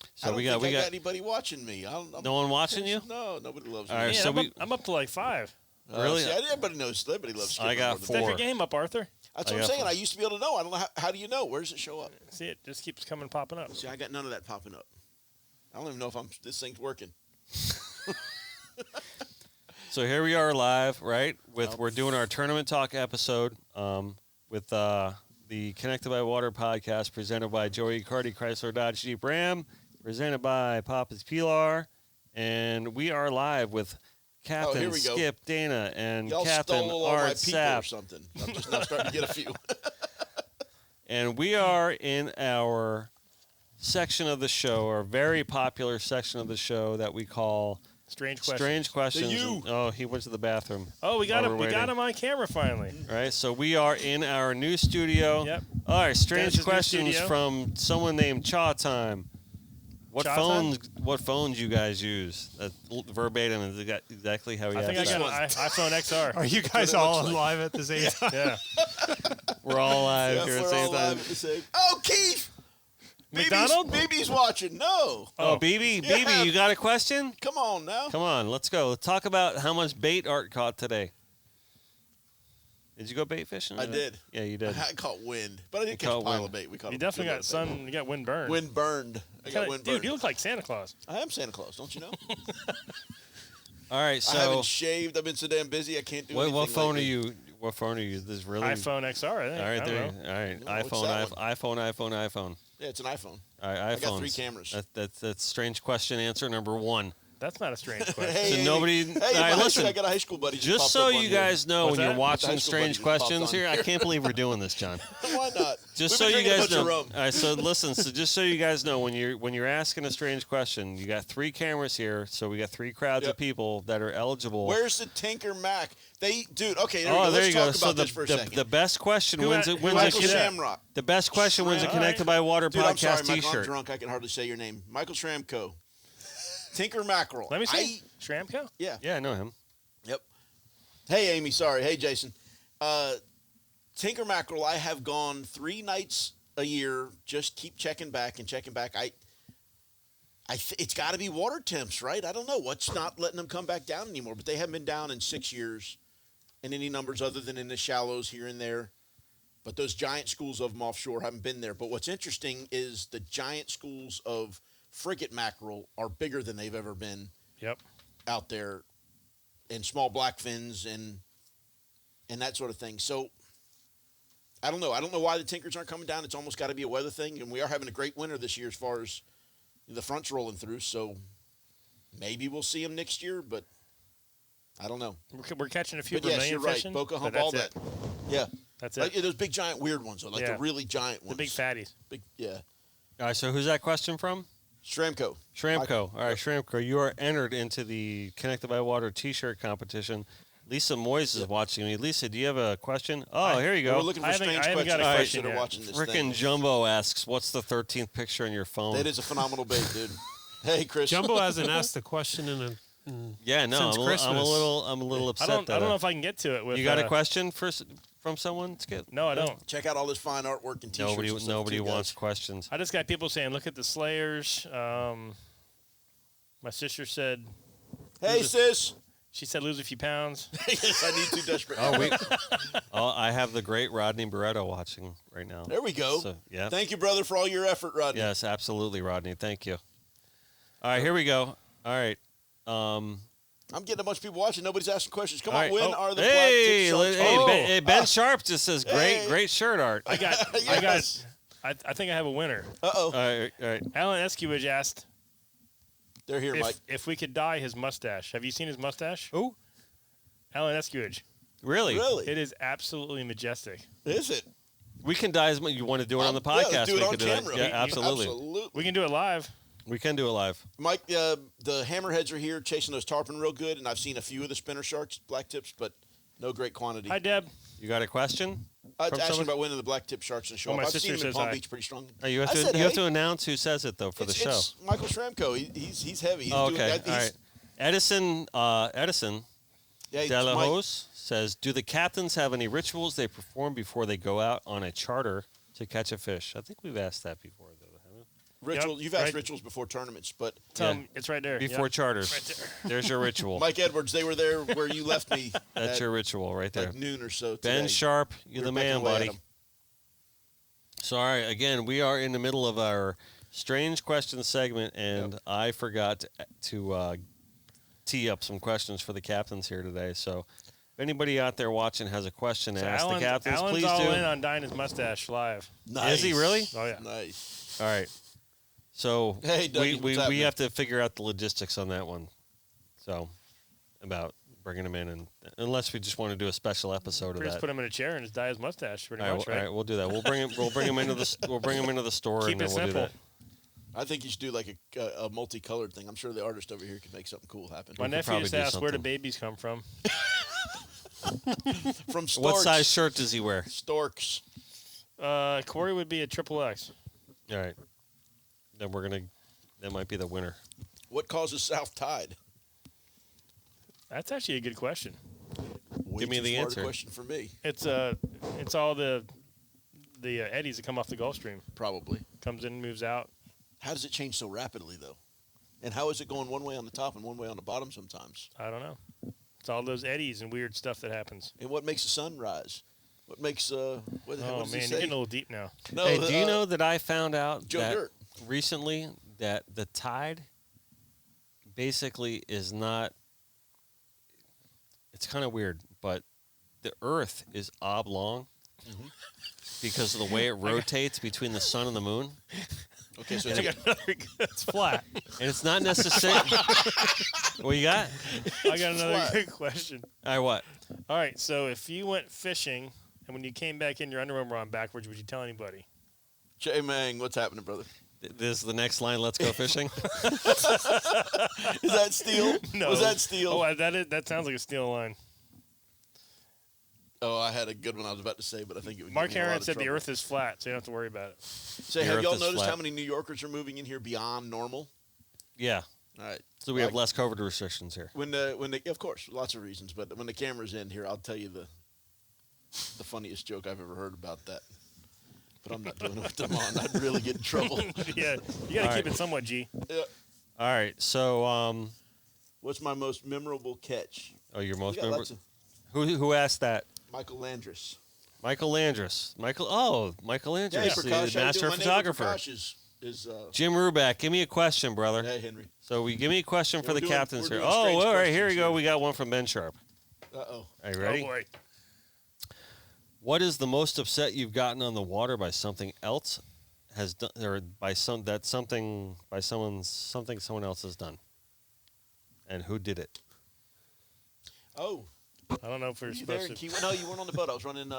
I So don't we think got I got anybody watching me. I'm no one watching you. No, nobody loves me. All right, man, so I'm up to like 5. Really? See, everybody knows. Everybody loves. Skipper I got more than Step me. four. your game up, Arthur. That's I what I'm got saying. four. I used to be able to know. I don't know. How do you know? Where does it show up? See, it just keeps popping up. See, I got none of that popping up. I don't even know if this thing's working. So here we are live, right? We're doing our tournament talk episode with the Connected by Water podcast presented by Joey Cardi Chrysler Dodge Jeep Ram, presented by Papa's Pilar, and we are live with Captain Skip Dana and Y'all Captain stole all my Art people or Sapp. something. I'm just now starting to get a few. And we are in our section of the show, our very popular section of the show that we call Strange Questions. Strange Questions. The you. Oh, he went to the bathroom. Oh, we got while him. we're We got waiting. him on camera finally. Right, so we are in our new studio. Yep. All right, strange Dennis's new questions studio. from someone named Chaw Time. What Chaw phones? What phones you guys use? That verbatim is exactly how he I think I asked. got one. an iPhone XR. Are you guys it all looks like. live at the same time? Yeah. We're all live Yes, here at we're the same all live time. at the same. Oh, Keith! McDonald? BB's watching. No. Oh, BB, Yeah. BB, you got a question? Come on now. Come on, let's go. Let's talk about how much bait Art caught today. Did you go bait fishing? I did. Yeah, you did. I caught wind, but I didn't You catch a caught pile wind. of bait. We caught You a definitely good got bit of sun. You got wind burned. bait. Wind burned. I got wind Dude, burned. you look like Santa Claus. I am Santa Claus, don't you know? All right, I so haven't shaved. I've been so damn busy. I can't do anything. what phone lately. are you? What phone are you? This is really iPhone XR, I think. All right, I there. don't know. All right, No, what's iPhone, that iPhone. Yeah, it's an iPhone. All right, I got iPhones. 3 cameras. That's strange question. Answer number 1. That's not a strange question. Hey, So Amy. nobody- Hey, all right, my listen. I got a high school buddy. Just popped so up on you here. guys know What's when you're that? The watching high school buddy strange just popped questions on. here, I can't believe we're doing this, John. Why not? Just We've so been you drinking a guys bunch of know. rum. All right, so listen. So just so you guys know, when you're asking a strange question, you got 3 cameras here, so we got 3 crowds of Yep. people that are eligible. Where's the Tinker Mac? Dude. Okay, there we Oh, go. there Let's you talk go. about So this for a the second. best question Who wins had- it. who Wins had a Michael Who's that? Shamrock. The best question wins a Shram- Connected by Water Dude, I'm sorry, podcast Michael. I'm T-shirt. drunk. I can hardly say your name. Michael Shramko. Tinker Mackerel. Let me see. Shramko? Yeah. Yeah, I know him. Yep. Hey, Amy. Sorry. Hey, Jason. Tinker Mackerel. I have gone 3 nights a year. Just keep checking back and checking back. It's got to be water temps, right? I don't know what's not letting them come back down anymore. But they haven't been down in 6 years in any numbers other than in the shallows here and there. But those giant schools of them offshore haven't been there. But what's interesting is the giant schools of frigate mackerel are bigger than they've ever been Yep. out there, and small blackfins and that sort of thing. So I don't know. I don't know why the tinkers aren't coming down. It's almost got to be a weather thing, and we are having a great winter this year as far as the front's rolling through. So maybe we'll see them next year, but I don't know. We're catching a few But yes, vermilion you're right. fishing. Boca but hump, that's all it. that. Yeah. That's it. Like, those big giant weird ones, though, like Yeah. the really giant The ones. big fatties. Big, yeah. All right, so who's that question from? Shramko. Shramko. All right, Shramko, you are entered into the Connected by Water T-shirt competition. Lisa Moyes is watching me. Lisa, do you have a question? Oh, here you We're go. looking for I haven't- strange I haven't questions got a for question that are yet. watching this Frickin' thing. Jumbo asks, "What's the 13th picture on your phone?" That is a phenomenal bait, dude. Hey, Chris. Jumbo hasn't asked the question in a. Yeah, no, Since I'm a Christmas. little I upset. don't that, know if I can get to it with you got a uh, question from someone, Skip? No, I don't. Check out all this fine artwork and T-shirts. and stuff, Nobody too, guys. wants questions. I just got people saying, "Look at the Slayers." My sister said, Hey, sis. she said, "Lose a few pounds." Yes, I need to desperate. I have the great Rodney Barretto watching right now. There we go. So, yeah. Thank you, brother, for all your effort, Rodney. Yes, absolutely, Rodney. Thank you. All right, here we go. All right. I'm getting a bunch of people watching. Nobody's asking questions. Come All on, right. when Oh, are the hey, black tip sharks? hey, Oh. Ben Sharp just says, Hey. great shirt art. I got. Yes. I think I have a winner. Uh-oh. All right. Alan Esquivage asked They're here, Mike. if we could dye his mustache. Have you seen his mustache? Who? Alan Esquivage. Really? Really? It is absolutely majestic. Is it? We can die as much. You want to do it on the Yeah, podcast? do it we on can do camera. Yeah, absolutely. We can do it live. We can do it live. Mike, the hammerheads are here chasing those tarpon real good, and I've seen a few of the spinner sharks, black tips, but no great quantity. Hi, Deb. You got a question? It's from asking someone? about when the black tip sharks and show Oh, my up. I've sister seen them in says Palm hi. Beach pretty strong. Oh, you have I to said you have hey. to announce who says it though for the show. It's Michael Shramko. He's heavy. He's Oh, doing okay. that. All right. Edison Yeah, De La Mike- Hoz says, "Do the captains have any rituals they perform before they go out on a charter to catch a fish?" I think we've asked that before, though, haven't Ritual. Yep, You've asked right. rituals before tournaments, but It's right there. we? Before Yep. charters. Right there. There's your ritual. Mike Edwards, they were there where you left me. That's at your ritual right there. like noon or so. Ben today. Sharp, We you're were the pecking man, away at buddy. him. So, all right, again, we are in the middle of our strange question segment, and I forgot to tee up some questions for the captains here today. So if anybody out there watching has a question to ask the captains, Alan's please all do. in on dyeing his mustache live. Nice. Is he really? Oh, yeah. Nice. All right. So Hey, Dougie, we what's happening? have to figure out the logistics on that one. So about bringing him in, and unless we just want to do a special episode of Just that. put him in a chair and just dye his mustache pretty All right, much, all right? right, we'll do that. We'll bring him. We'll bring him into the. We'll bring him into the store, Keep and it then we'll simple. do that. I think you should do like a multicolored thing. I'm sure the artist over here could make something cool happen. My could nephew probably just do asked where do something. babies come from. From Storks. What size shirt does he wear? Storks. Corey would be a XXX. All right. Then we're gonna. That might be the winner. What causes South Tide? That's actually a good question. Way Give me too the smart a answer. question for me. It's all the eddies that come off the Gulf Stream. Probably. Comes in, moves out. How does it change so rapidly, though? And how is it going one way on the top and one way on the bottom sometimes? I don't know. It's all those eddies and weird stuff that happens. And what makes the sun rise? What makes what Oh does man, he you're say? getting a little deep now. No, Hey, do you know that I found out Joe that Dirt. recently that the tide basically is not. It's kind of weird, but the Earth is oblong Mm-hmm. because of the way it rotates between the sun and the moon, Okay, so I it's got another good- It's flat. and it's not necessary. What you got? I got another flat. good question. All right, what? All right, so if you went fishing and when you came back in, your underwear were on backwards, would you tell anybody? J Mang, what's happening, brother? This is the next line. Let's go fishing. Is that steel? No. Was that steel? Oh, that sounds like a steel line. Oh, I had a good one I was about to say, but I think it would. Mark get me in a lot Heron of said the trouble. Earth is flat, so you don't have to worry about it. Say, The have Earth y'all is noticed flat. how many New Yorkers are moving in here beyond normal? Yeah. All right. So we have Like- less COVID restrictions here. When of course, lots of reasons, but when the camera's in here, I'll tell you the funniest joke I've ever heard about that. But I'm not doing it with them on. I'd really get in trouble. Yeah, you got to All keep right. it somewhat G. Yeah. All right. So, What's my most memorable catch? oh, your most We got memorable. lots of Who asked that? Michael Landris. Michael Landris. Michael Landris, Hey, Prakash, the how you master doing? My neighbor photographer. Prakash is Jim Ruback, give me a question, brother. hey Henry. So we give me a question Yeah, for we're the doing- captains we're here. doing Oh, strange all right, here we questions go. here. We got one from Ben Sharp. Uh-oh. Are you ready? Oh boy. What is the most upset you've gotten on the water by something else has done, or by someone else has done, and who did it? Oh, I don't know if we're were you there supposed in to. Key? No, you weren't on the boat. I was running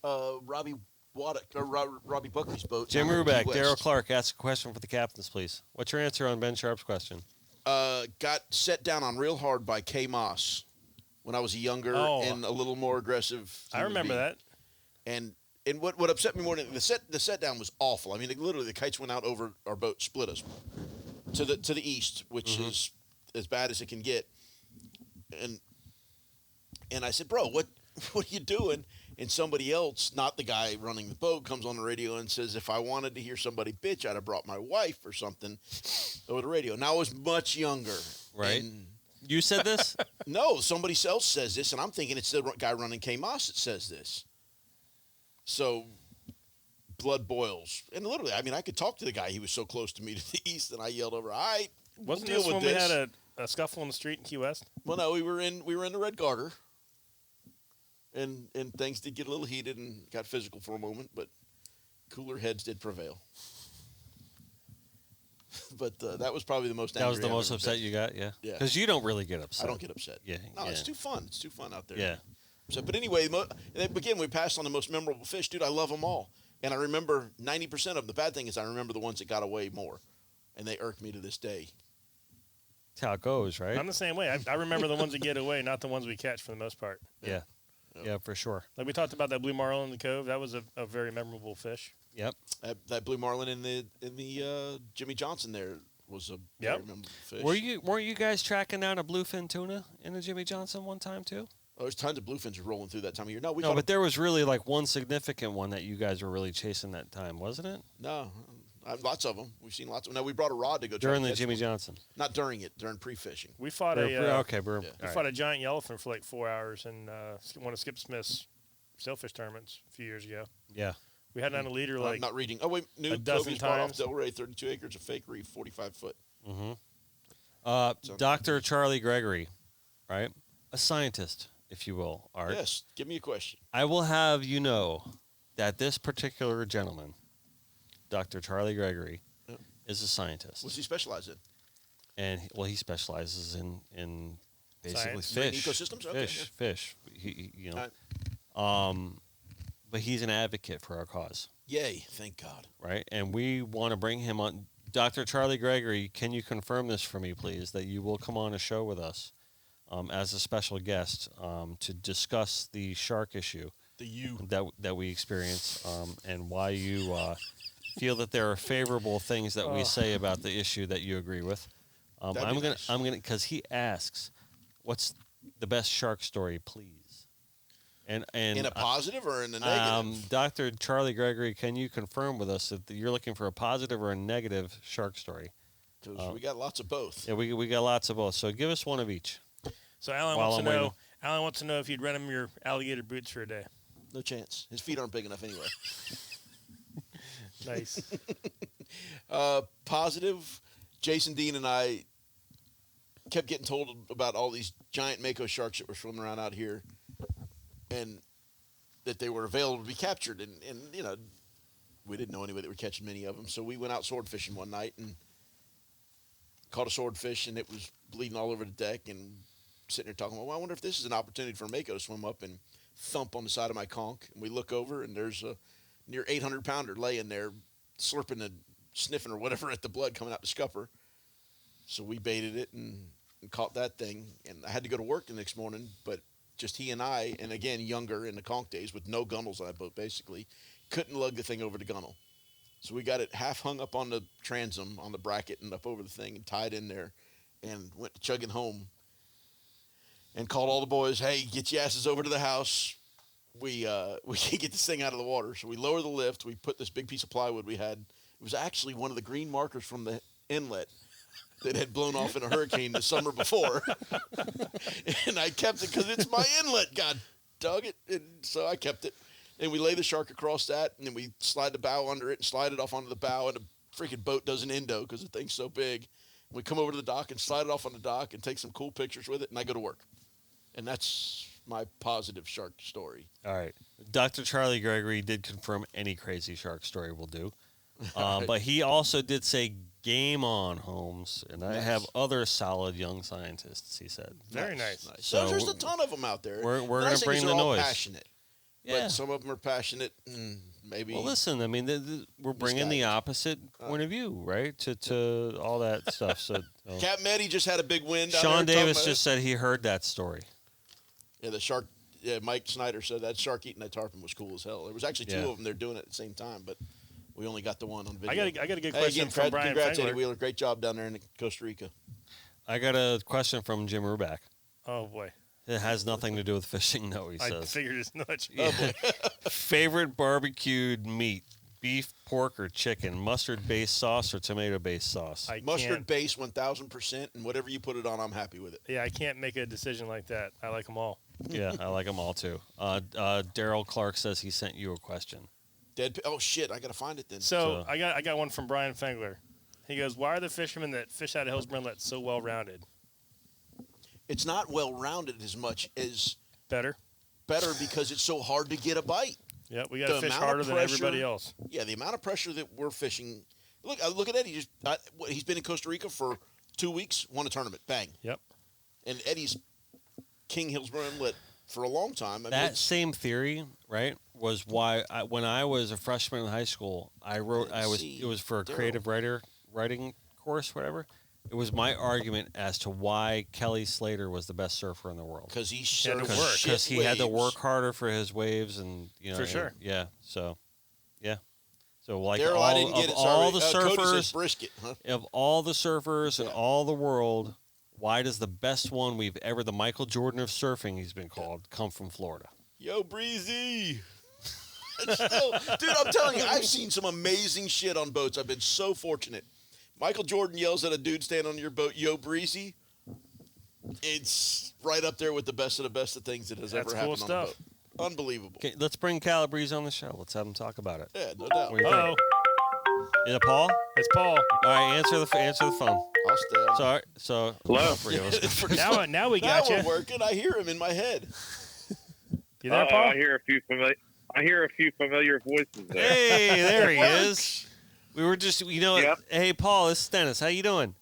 Robbie Waddick, or Robbie Buckley's boat. Jim down in Key Ruback, West. Daryl Clark, ask a question for the captains, please. What's your answer on Ben Sharp's question? Got set down on real hard by K. Moss when I was a younger Oh. and a little more aggressive. I human remember being. that. And what upset me more than the set down was awful. I mean, literally the kites went out over our boat, split us to the east, which is as bad as it can get. And I said, bro, what are you doing? And somebody else, not the guy running the boat, comes on the radio and says, if I wanted to hear somebody bitch, I'd have brought my wife or something over the radio. Now I was much younger, Right. and You said this? no, somebody else says this, and I'm thinking it's the guy running K. Moss that says this. So, blood boils. And literally, I mean, I could talk to the guy. He was so close to me to the east, and I yelled over, all right, Wasn't we'll this deal when with we this. had a scuffle in the street in Key West? Well, no, we were in the Red Garter, and things did get a little heated and got physical for a moment, but cooler heads did prevail. But that was probably the most That was angry the I've most ever upset been. you got, yeah? Yeah. Because you don't really get upset. I don't get upset. Yeah, No, it's yeah. too fun. It's too fun out there. Yeah. So, but anyway, again, we passed on the most memorable fish. Dude, I love them all. And I remember 90% of them. The bad thing is I remember the ones that got away more. And they irk me to this day. That's how it goes, right? I'm the same way. I remember the ones that get away, not the ones we catch for the most part. Yeah. Yep. Yeah, for sure. Like we talked about that blue marlin in the Cove. That was a very memorable fish. Yep. That blue marlin in the Jimmy Johnson there was a very memorable fish. Weren't you guys tracking down a bluefin tuna in the Jimmy Johnson one time too? Oh, there's tons of bluefins rolling through that time of year. No, we No, caught but there was really like one significant one that you guys were really chasing that time, wasn't it? lots of them. We've seen lots of them. No, we brought a rod to go try During to the catch Jimmy one. Johnson. Not during it, during pre-fishing. We fought Okay, yeah. we fought a giant yellowfin for like 4 hours in one of Skip Smith's Sailfish tournaments a few years ago. Yeah. We had it on a leader I'm like not reading. Oh, wait. New a dozen Kobe's brought off times. Delray, 32 acres of fake reef, 45 foot. Mm-hmm. Dr. Charlie Gregory, right? A scientist, if you will, Art. Yes. Give me a question. I will have you know that this particular gentleman, Dr. Charlie Gregory, Yeah. is a scientist. What's he specialize in? And he specializes in basically Science. Marine fish. ecosystems? Okay, Fish. But he's an advocate for our cause, Yay. Thank God. right? And we want to bring him on. Dr. Charlie Gregory, can you confirm this for me, please, that you will come on a show with us as a special guest to discuss the shark issue that we experience and why you feel that there are favorable things that we say about the issue that you agree with. I'm gonna because he asks, "What's the best shark story, please?" And in a positive or in a negative? Dr. Charlie Gregory, can you confirm with us if you're looking for a positive or a negative shark story? Because we got lots of both. Yeah, we got lots of both. So give us one of each. So Alan wants to know if you'd rent him your alligator boots for a day. No chance. His feet aren't big enough anyway. Nice. Positive, Jason Dean and I kept getting told about all these giant mako sharks that were swimming around out here, and that they were available to be captured. And we didn't know anybody that were catching many of them. So we went out sword fishing one night and caught a swordfish, and it was bleeding all over the deck. And sitting there talking, well, I wonder if this is an opportunity for a mako to swim up and thump on the side of my conch. And we look over, and there's a near 800-pounder laying there, slurping and sniffing or whatever at the blood coming out the scupper. So we baited it and caught that thing. And I had to go to work the next morning, but just he and I, and again, younger in the conch days with no gunnels on that boat, basically, couldn't lug the thing over to gunnel. So we got it half hung up on the transom, on the bracket, and up over the thing and tied in there, and went chugging home and called all the boys, hey, get your asses over to the house. We can't get this thing out of the water. So we lower the lift. We put this big piece of plywood we had. It was actually one of the green markers from the inlet that had blown off in a hurricane the summer before. And I kept it because it's my inlet. God dug it. And so I kept it. And we lay the shark across that, and then we slide the bow under it and slide it off onto the bow, and the freaking boat does an endo because the thing's so big. We come over to the dock and slide it off on the dock and take some cool pictures with it, and I go to work. And that's my positive shark story. All right. Dr. Charlie Gregory did confirm any crazy shark story will do. But he also did say, game on, Holmes. And I have other solid young scientists, he said. Very nice. So there's a ton of them out there. We're The going nice to thing bring is the they're all noise. passionate. Yeah. But some of them are passionate, maybe. Well, listen, I mean, we're bringing the opposite point of view, right, to all that stuff. So Captain Eddie just had a big win down Sean there Davis talking just said he heard that story. Yeah, the shark. Yeah, Mike Snyder said that shark eating that tarpon was cool as hell. There was actually two Yeah. of them there doing it at the same time, but we only got the one on video. I got a good Hey, question again, from Brian congrats, Eddie Fengler. Wheeler. Great job down there in Costa Rica. I got a question from Jim Ruback. Oh boy, It has nothing to do with fishing, no, he I says. figured as much. Favorite barbecued meat, beef, pork, or chicken? Mustard-based sauce or tomato-based sauce? Mustard base 1,000%, and whatever you put it on, I'm happy with it. Yeah, I can't make a decision like that. I like them all. Yeah, I like them all, too. Daryl Clark says he sent you a question. Oh shit! I gotta find it then. So I got one from Brian Fengler. He goes, "Why are the fishermen that fish out of Hillsborough Inlet so well rounded?" It's not well rounded as much as Better because it's so hard to get a bite. Yeah, we got The to fish amount of harder than pressure- everybody else. Yeah, the amount of pressure that we're fishing. Look at Eddie. He's been in Costa Rica for 2 weeks, won a tournament, bang. Yep. And Eddie's King Hillsborough Inlet for a long time. I mean, That same theory, right, was why when I was a freshman in high school, it was for a creative writing course, whatever. It was my argument as to why Kelly Slater was the best surfer in the world. because he had to surfed work. shit Because he had to waves. work harder for his waves, and For sure. yeah. So, yeah. So like Daryl, I didn't get it. all Sorry. the Cody says surfers, brisket. Huh? of all the surfers in all the world, why does the best one we've ever, the Michael Jordan of surfing, he's been called, come from Florida? Yo, Breezy. Dude, I'm telling you, I've seen some amazing shit on boats. I've been so fortunate. Michael Jordan yells at a dude standing on your boat, "Yo, Breezy." It's right up there with the best of things that has That's ever cool happened on a stuff. boat. Unbelievable. Okay, let's bring Calabrese on the show. Let's have him talk about it. Yeah, no doubt. What do you think? Oh, Is it Paul? It's Paul. All right, answer the phone. I'll stay. Sorry. So Hello? Now we got Now you. we're working. I hear him in my head. You there, Paul? I hear a few familiar voices there. Hey, there he is. We were just, Yep. Hey, Paul, this is Dennis. How you doing?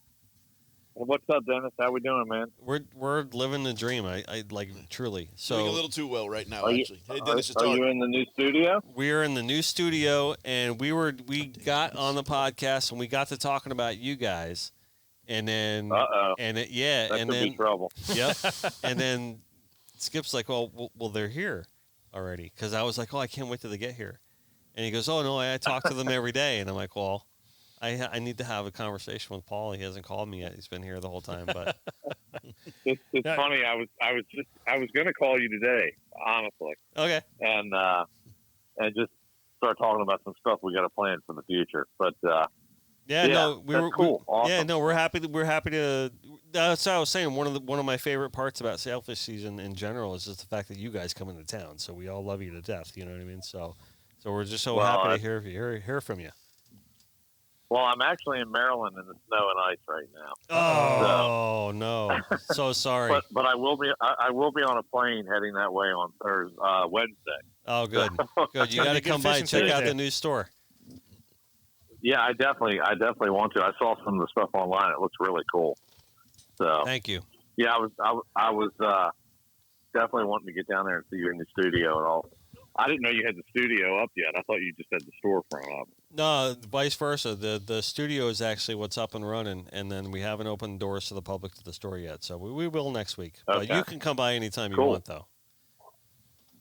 Well, what's up, Dennis? How we doing, man? We're living the dream. I like truly. Doing a So little too well right now, Are you- actually. Hey, Dennis, it's Are you Art. in the new studio? we are in the new studio, and we got on the podcast, and we got to talking about you guys, and then Uh-oh. and That and could be then trouble. yep, and then Skip's like, well, they're here already, because I was like, I can't wait till they get here, and he goes, oh no, I talk to them every day, and I'm like, well, I need to have a conversation with Paul. He hasn't called me yet. He's been here the whole time, but It's Yeah. funny. I was going to call you today, honestly, okay. and just start talking about some stuff we got to plan for the future. But Yeah, Yeah, no, that's cool. Awesome. Yeah, no, we're happy. We're happy to. That's what I was saying. One of my favorite parts about Sailfish season in general is just the fact that you guys come into town. So we all love you to death. You know what I mean? So we're just so Well, happy to hear from you. well, I'm actually in Maryland in the snow and ice right now. Oh no, so sorry. But I will be on a plane heading that way on Wednesday. Oh, good, good. You got to Good come by and fishing check out Thursday. the new store. Yeah, I definitely want to. I saw some of the stuff online. It looks really cool. So Thank you. yeah, I was definitely wanting to get down there and see you in the studio and all. I didn't know you had the studio up yet. I thought you just had the storefront up. No, vice versa. The studio is actually what's up and running, and then we haven't opened doors to the public to the store yet. So we will next week. But Okay. you can come by anytime you Cool. want, though.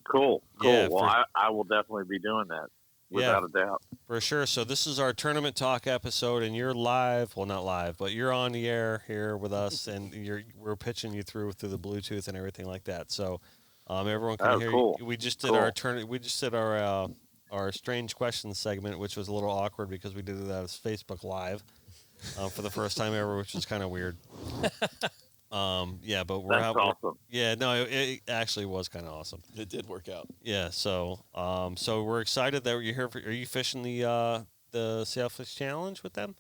Cool. Yeah, Well, for- I will definitely be doing that Yeah. without a doubt. For sure. So this is our tournament talk episode, and you're live. Well, not live, but you're on the air here with us, and we're pitching you through the Bluetooth and everything like that. So everyone can Oh, hear cool. you. We just did Cool. our turn. We just did our strange questions segment, which was a little awkward because we did it as Facebook Live for the first time ever, which was kind of weird. Yeah, but we're That's out. awesome. Yeah, no, it actually was kind of awesome. It did work out. Yeah, so so we're excited that you're here. Are you fishing the Sailfish Challenge with them?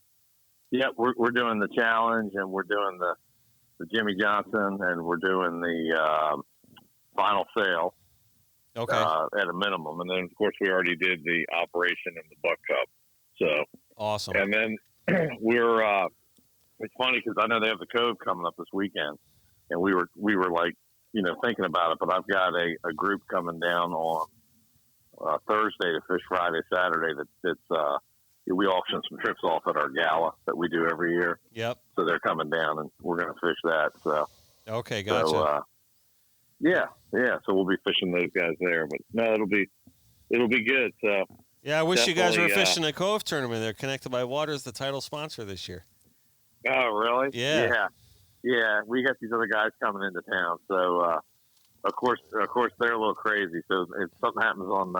Yeah, we're doing the challenge, and we're doing the Jimmy Johnson, and we're doing the final sale Okay. at a minimum. And then, of course, we already did the operation in the Buck Cup. So, Awesome. and then we're it's funny because I know they have the Cove coming up this weekend, and we were like, thinking about it. But I've got a group coming down on Thursday to fish Friday, Saturday. That's we auction some trips off at our gala that we do every year. Yep. So they're coming down, and we're going to fish that. So, Okay, gotcha. yeah. So we'll be fishing those guys there. But no, it'll be good. So yeah, I wish you guys were definitely, fishing a Cove tournament. They're Connected by Water is the title sponsor this year. oh, really? Yeah. Yeah. We got these other guys coming into town. So of course they're a little crazy. So if something happens on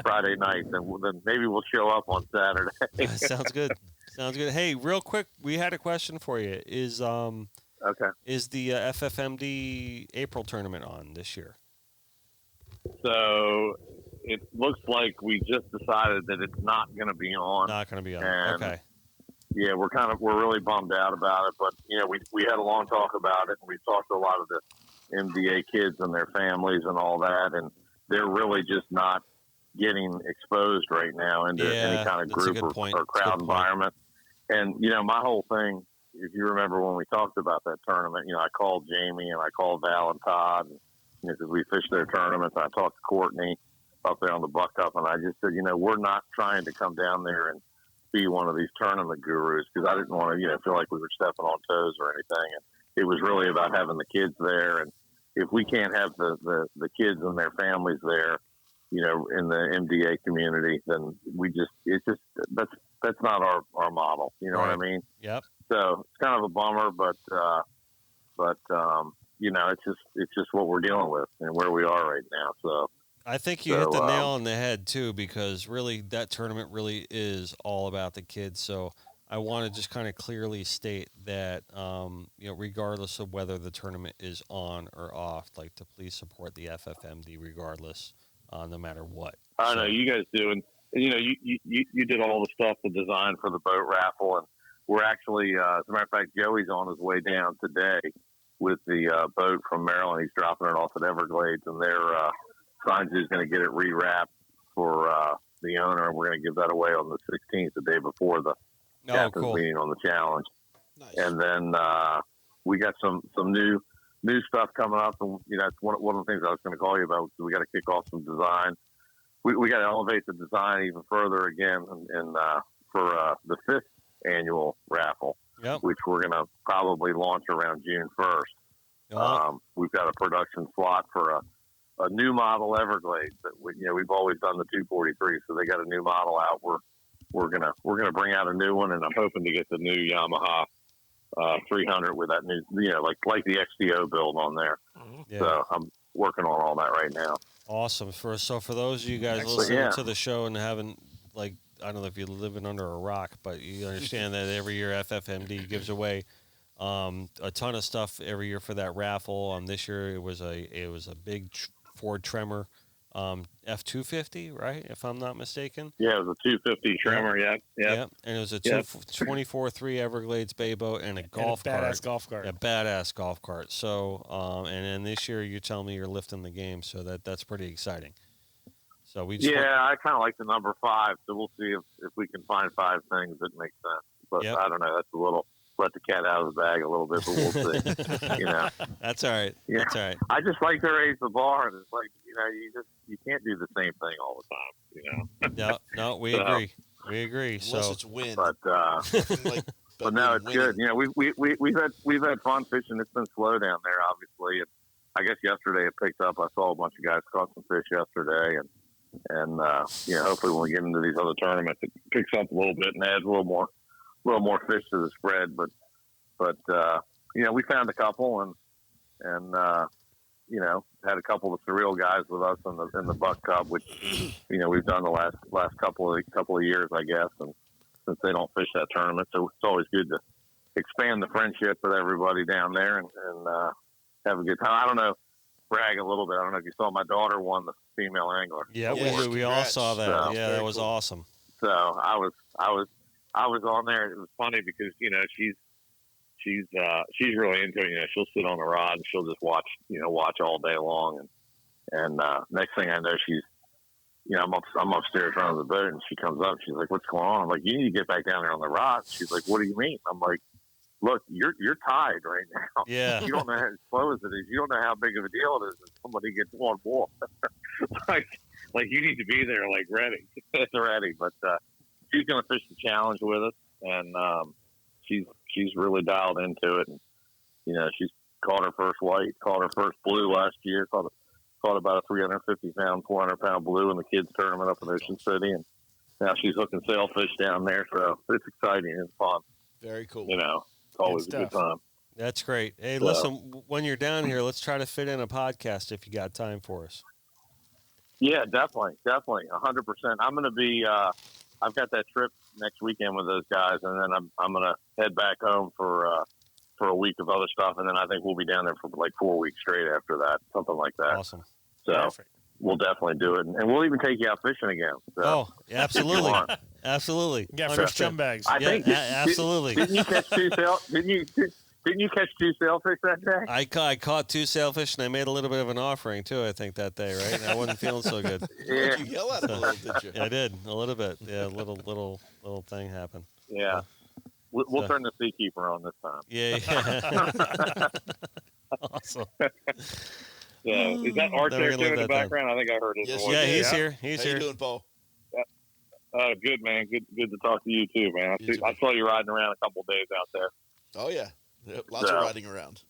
Friday night, then maybe we'll show up on Saturday. Sounds good. Sounds good. Hey, real quick, we had a question for you. Is Okay. the FFMD April tournament on this year? So it looks like we just decided that it's not going to be on. Not going to be on. And- Okay. Yeah, we're really bummed out about it, but we had a long talk about it, and we talked to a lot of the MDA kids and their families and all that, and they're really just not getting exposed right now into any kind of that's a group good point. or That's a crowd good point. environment. And my whole thing, if you remember when we talked about that tournament, I called Jamie and I called Val and Todd, because we fished their tournaments. I talked to Courtney up there on the Buck Cup, and I just said, we're not trying to come down there and be one of these tournament gurus, because I didn't want to, feel like we were stepping on toes or anything. And it was really about having the kids there. And if we can't have the kids and their families there, in the MDA community, then that's not our model. You know what I mean? Yep. So it's kind of a bummer, but it's just what we're dealing with and where we are right now. So I think you hit the nail on the head too, because really that tournament really is all about the kids. So I want to just kind of clearly state that, regardless of whether the tournament is on or off, like to please support the FFMD regardless, no matter what. I know you guys do, and you did all the stuff, the design for the boat raffle, and we're actually, as a matter of fact, Joey's on his way down today with the boat from Maryland. He's dropping it off at Everglades, and their signs he's going to get it rewrapped for the owner, and we're going to give that away on the 16th, the day before the captain's meeting on the challenge. Nice. And then we got some new stuff coming up, and that's one of the things I was going to call you about. We got to kick off some design. We got to elevate the design even further again, and for the 5th annual raffle, which we're going to probably launch around June 1st. We've got a production slot for a new model Everglades that we've always done the 243, so they got a new model out. We're gonna bring out a new one, and I'm hoping to get the new Yamaha 300 with that new, like the XDO build on there. Yeah. So I'm working on all that right now. Awesome. For those of you guys listening to the show and haven't, I don't know if you're living under a rock, but you understand that every year FFMD gives away a ton of stuff every year for that raffle. This year it was a big Ford Tremor F250, right? If I'm not mistaken. Yeah, it was a 250 Tremor. Yeah. And it was a 24-3 Everglades bay boat and a golf cart. Badass golf cart. A badass golf cart. So, and then this year you tell me you're lifting the game, so that's pretty exciting. So we just I kind of like the number 5, so we'll see if we can find 5 things that make sense. But I don't know. That's a little let the cat out of the bag a little bit, but we'll see. That's all right. Yeah. That's all right. I just like to raise the bar, and it's like you can't do the same thing all the time. No, we agree. We agree. Unless it's win, but no, it's good. We've had fun fishing. It's been slow down there, obviously. And I guess yesterday it picked up. I saw a bunch of guys caught some fish yesterday, and hopefully when we get into these other tournaments, it picks up a little bit and adds a little more fish to the spread. But we found a couple and had a couple of surreal guys with us in the Buck Cup, which we've done the last couple of years, I guess. And since they don't fish that tournament, so it's always good to expand the friendship with everybody down there and have a good time. I don't know, brag a little bit. I don't know if you saw my daughter won the female angler. Yeah, we all saw that. So, that was awesome. So I was on there. It was funny because she's really into it. She'll sit on the rod and she'll just watch all day long. And next thing I know, she's I'm upstairs running the boat, and she comes up. She's like, "What's going on?" I'm like, "You need to get back down there on the rod." She's like, "What do you mean?" I'm like, "Look, you're tied right now. Yeah. You don't know how slow as it is. You don't know how big of a deal it is if somebody gets one more. like you need to be there, ready, ready." But she's going to fish the challenge with us, and she's really dialed into it. And she's caught her first white, caught her first blue last year, caught about a 350-pound, 400-pound blue in the kids' tournament up in Ocean City, and now she's hooking sailfish down there. So it's exciting and fun. Very cool. It's always a good time. That's great. Hey, listen, when you're down here, let's try to fit in a podcast if you got time for us. Yeah, definitely, 100%. I'm going to be. I've got that trip next weekend with those guys, and then I'm going to head back home for a week of other stuff, and then I think we'll be down there for 4 weeks straight after that, something like that. Awesome. So Perfect. We'll definitely do it, and we'll even take you out fishing again. So, absolutely, absolutely. Yeah, fresh chum bags. I think absolutely. Didn't you catch two Didn't you catch 2 sailfish that day? I caught 2 sailfish, and I made a little bit of an offering too. I think that day, right? I wasn't feeling so good. Yeah. You yell at him a little, did you? Yeah, I did a little bit. Yeah, a little thing happened. Yeah. We'll turn the Seakeeper on this time. Yeah. Awesome. Yeah. Is that Art there too in the background? I think I heard his voice. Yeah, he's here. He's How here. you doing, Paul? Good, man. Good to talk to you too, man. I saw you riding around a couple of days out there. Oh yeah, lots of riding around.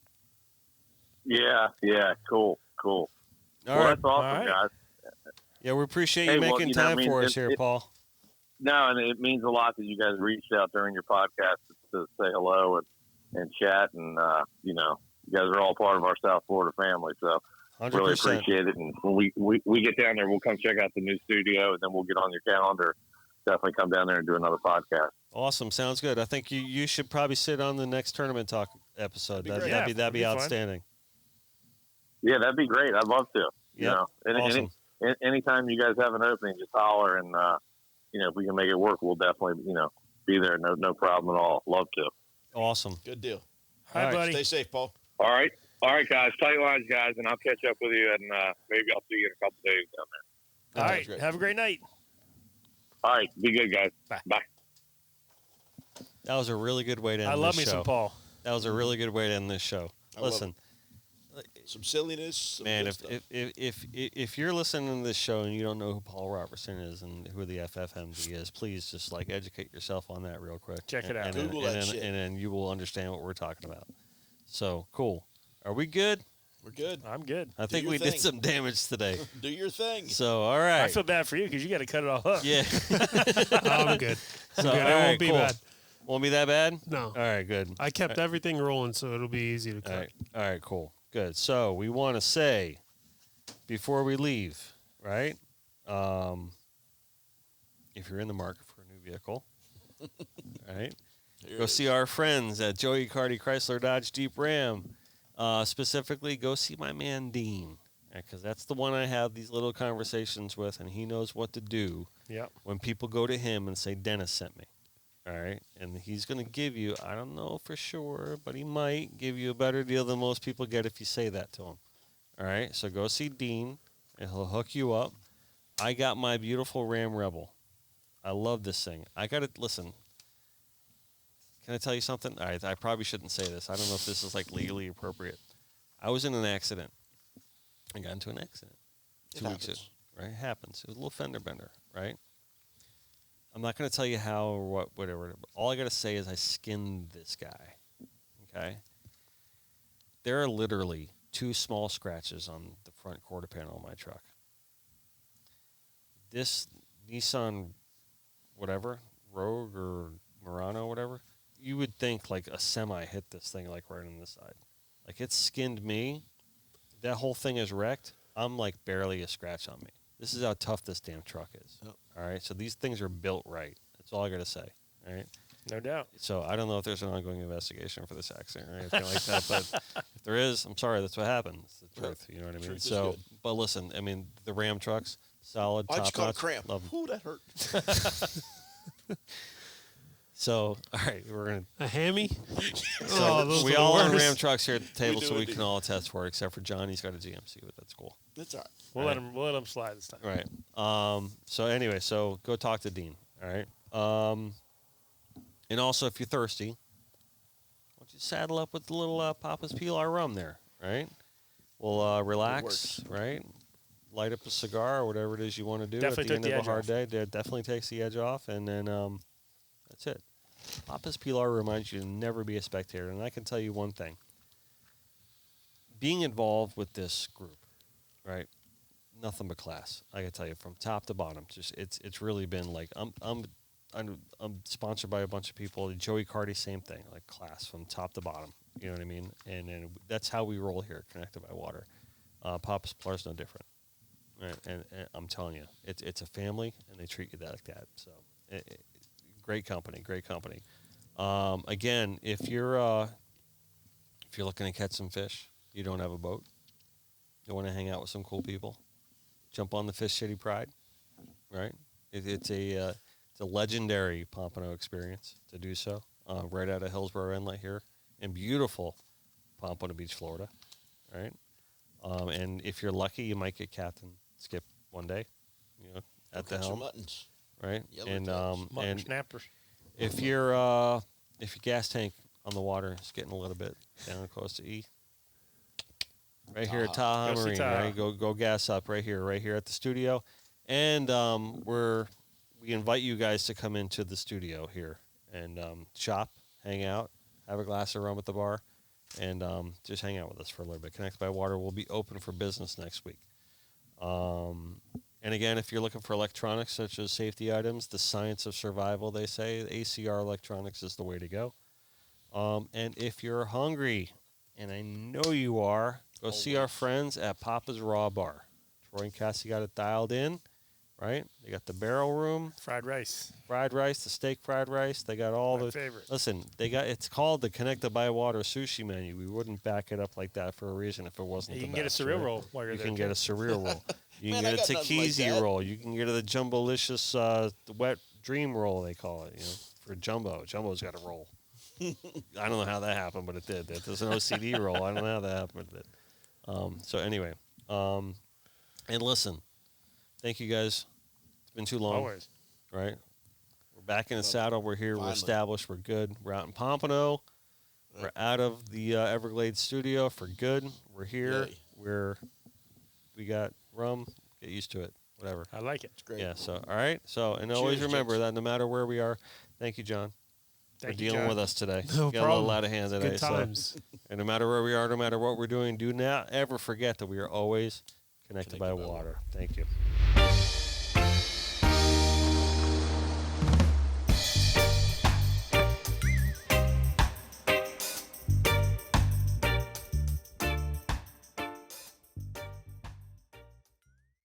Yeah. Cool. All Well, right. that's awesome, guys. Yeah, we appreciate you making time for us here, Paul. No, and it means a lot that you guys reached out during your podcast to say hello and chat, and you guys are all part of our South Florida family, so 100%. really appreciate it. And when we get down there, we'll come check out the new studio, and then we'll get on your calendar. Definitely come down there and do another podcast. Awesome, sounds good. I think you should probably sit on the next tournament talk episode. That'd be outstanding. Yeah, that'd be great. I'd love to. Yeah, awesome. Anytime you guys have an opening, just holler, and if we can make it work, we'll definitely, be there. No problem at all. Love to. Awesome. Good deal. All right, buddy. Stay safe, Paul. All right, guys. Tight lines, guys, and I'll catch up with you, and maybe I'll see you in a couple days down there. All That right. was great. Have a great night. All right, be good, guys. Bye. That was a really good way to end I love me this show. some Paul. That was a really good way to end this show. I love Listen, Some silliness. Some man, good if, stuff. if you're listening to this show and you don't know who Paul Robertson is and who the FFMD is, please just educate yourself on that real quick. Check it out. And, then- Google and that then, shit. and then you will understand what we're talking about. So cool. Are we good? We're good. I'm good. I think your we did thing. some damage today. Do your thing. So all right. I feel bad for you because you got to cut it all up. Yeah. I'm good. So, Good. all It right, won't be cool. bad. Won't be that bad? No. All right, good. I kept everything rolling, so it'll be easy to cut. All right, cool. Good. So we want to say before we leave, right? If you're in the market for a new vehicle, right? Here Go it see is. our friends at Joey Carty Chrysler Dodge Jeep Ram. Specifically, go see my man Dean, because that's the one I have these little conversations with, and he knows what to do Yep. when people go to him and say, Dennis sent me. All right. And he's going to give you, I don't know for sure, but he might give you a better deal than most people get if you say that to him. All right. So go see Dean, and he'll hook you up. I got my beautiful Ram Rebel. I love this thing. I got to listen. Can I tell you something? All right. I probably shouldn't say this. I don't know if this is legally appropriate. I was in an accident. I got into an accident It 2 weeks ago. happens. Right? It happens. It was a little fender bender, right? I'm not going to tell you how or what, whatever. All I got to say is I skinned this guy. Okay? There are literally 2 small scratches on the front quarter panel of my truck. This Nissan, whatever, Rogue or Murano, whatever, you would think a semi hit this thing right on the side. It skinned me. That whole thing is wrecked. I'm barely a scratch on me. This is how tough this damn truck is. Yep. All right. So these things are built right. That's all I got to say. All right. No doubt. So I don't know if there's an ongoing investigation for this accident or anything like that, but if there is, I'm sorry. That's what happened. It's the truth. You know what I mean? Truth is So, good. but listen, I mean, the Ram trucks, solid, I just top caught a notch. cramp. Love 'em. Ooh, that hurt. So, all right, we're gonna. A hammy? So those we are the all own worst. Ram trucks here at the table, do so we indeed. can all attest for it, except for John. He's got a GMC, but that's cool. That's all right. We'll Right. let him slide this time. Right. So anyway, so go talk to Dean. All right. And also, if you're thirsty, why don't you saddle up with the little Papa's Pilar rum there? Right. We'll relax. Right. Light up a cigar or whatever it is you want to do Definitely at the took end the of a edge hard off. day. That definitely takes the edge off, and then that's it. Papa's Pilar reminds you to never be a spectator, and I can tell you one thing. Being involved with this group, right? Nothing but class. I can tell you from top to bottom. Just it's really been I'm sponsored by a bunch of people. Joey Carty, same thing, class from top to bottom. You know what I mean? And that's how we roll here, Connected by Water. Papa's Pilar's no different. Right? And I'm telling you, it's a family, and they treat you like that. So, great company. Again, if you're looking to catch some fish, you don't have a boat, you want to hang out with some cool people, jump on the Fish City Pride. Right? It's a legendary Pompano experience to do so. Right out of Hillsborough Inlet here in beautiful Pompano Beach, Florida. Right? And if you're lucky, you might get Captain Skip one day, at the Catch your helm, muttons. right? Yellow And tails. Mutton and snappers. if your gas tank on the water is getting a little bit down close to E, right here at Tahoe Go see Marine, Tahoe. right? Go gas up right here at the studio, and we invite you guys to come into the studio here and shop, hang out, have a glass of rum at the bar, and just hang out with us for a little bit. Connect by Water will be open for business next week. And again, if you're looking for electronics such as safety items, the science of survival, they say, ACR Electronics is the way to go. And if you're hungry, and I know you are, go see our friends at Papa's Raw Bar. Troy and Cassie got it dialed in, right? They got the barrel room, Fried rice. fried rice, the steak fried rice. They got all My the favorite. Listen, it's called the Connected by Water sushi menu. We wouldn't back it up like that for a reason if it wasn't. You the can get a best, cereal right? roll while you're You there. can too. get a cereal roll. You Man, can I get a got nothing like Takizi that. roll. You can get the Jumbolicious the wet dream roll, they call it, for Jumbo. Jumbo's got a roll. I don't know how that happened, but it did. There's an OCD roll. I don't know how that happened. But, so anyway, and listen, thank you guys. It's been too long. Always. Right? We're back in the saddle. We're here. Finally. We're established. We're good. We're out in Pompano. We're out of the Everglades studio for good. We're here. Yay. We got rum. Get used to it. Whatever. I like it. It's great. Yeah. So all right. So and always Cheers, remember gents. that no matter where we are, thank you, John, for Thank you, dealing John. with us today. No We got a problem. little out of hand today. Good times. And no matter where we are, no matter what we're doing, do not ever forget that we are always connected by Connected by water. Thank you.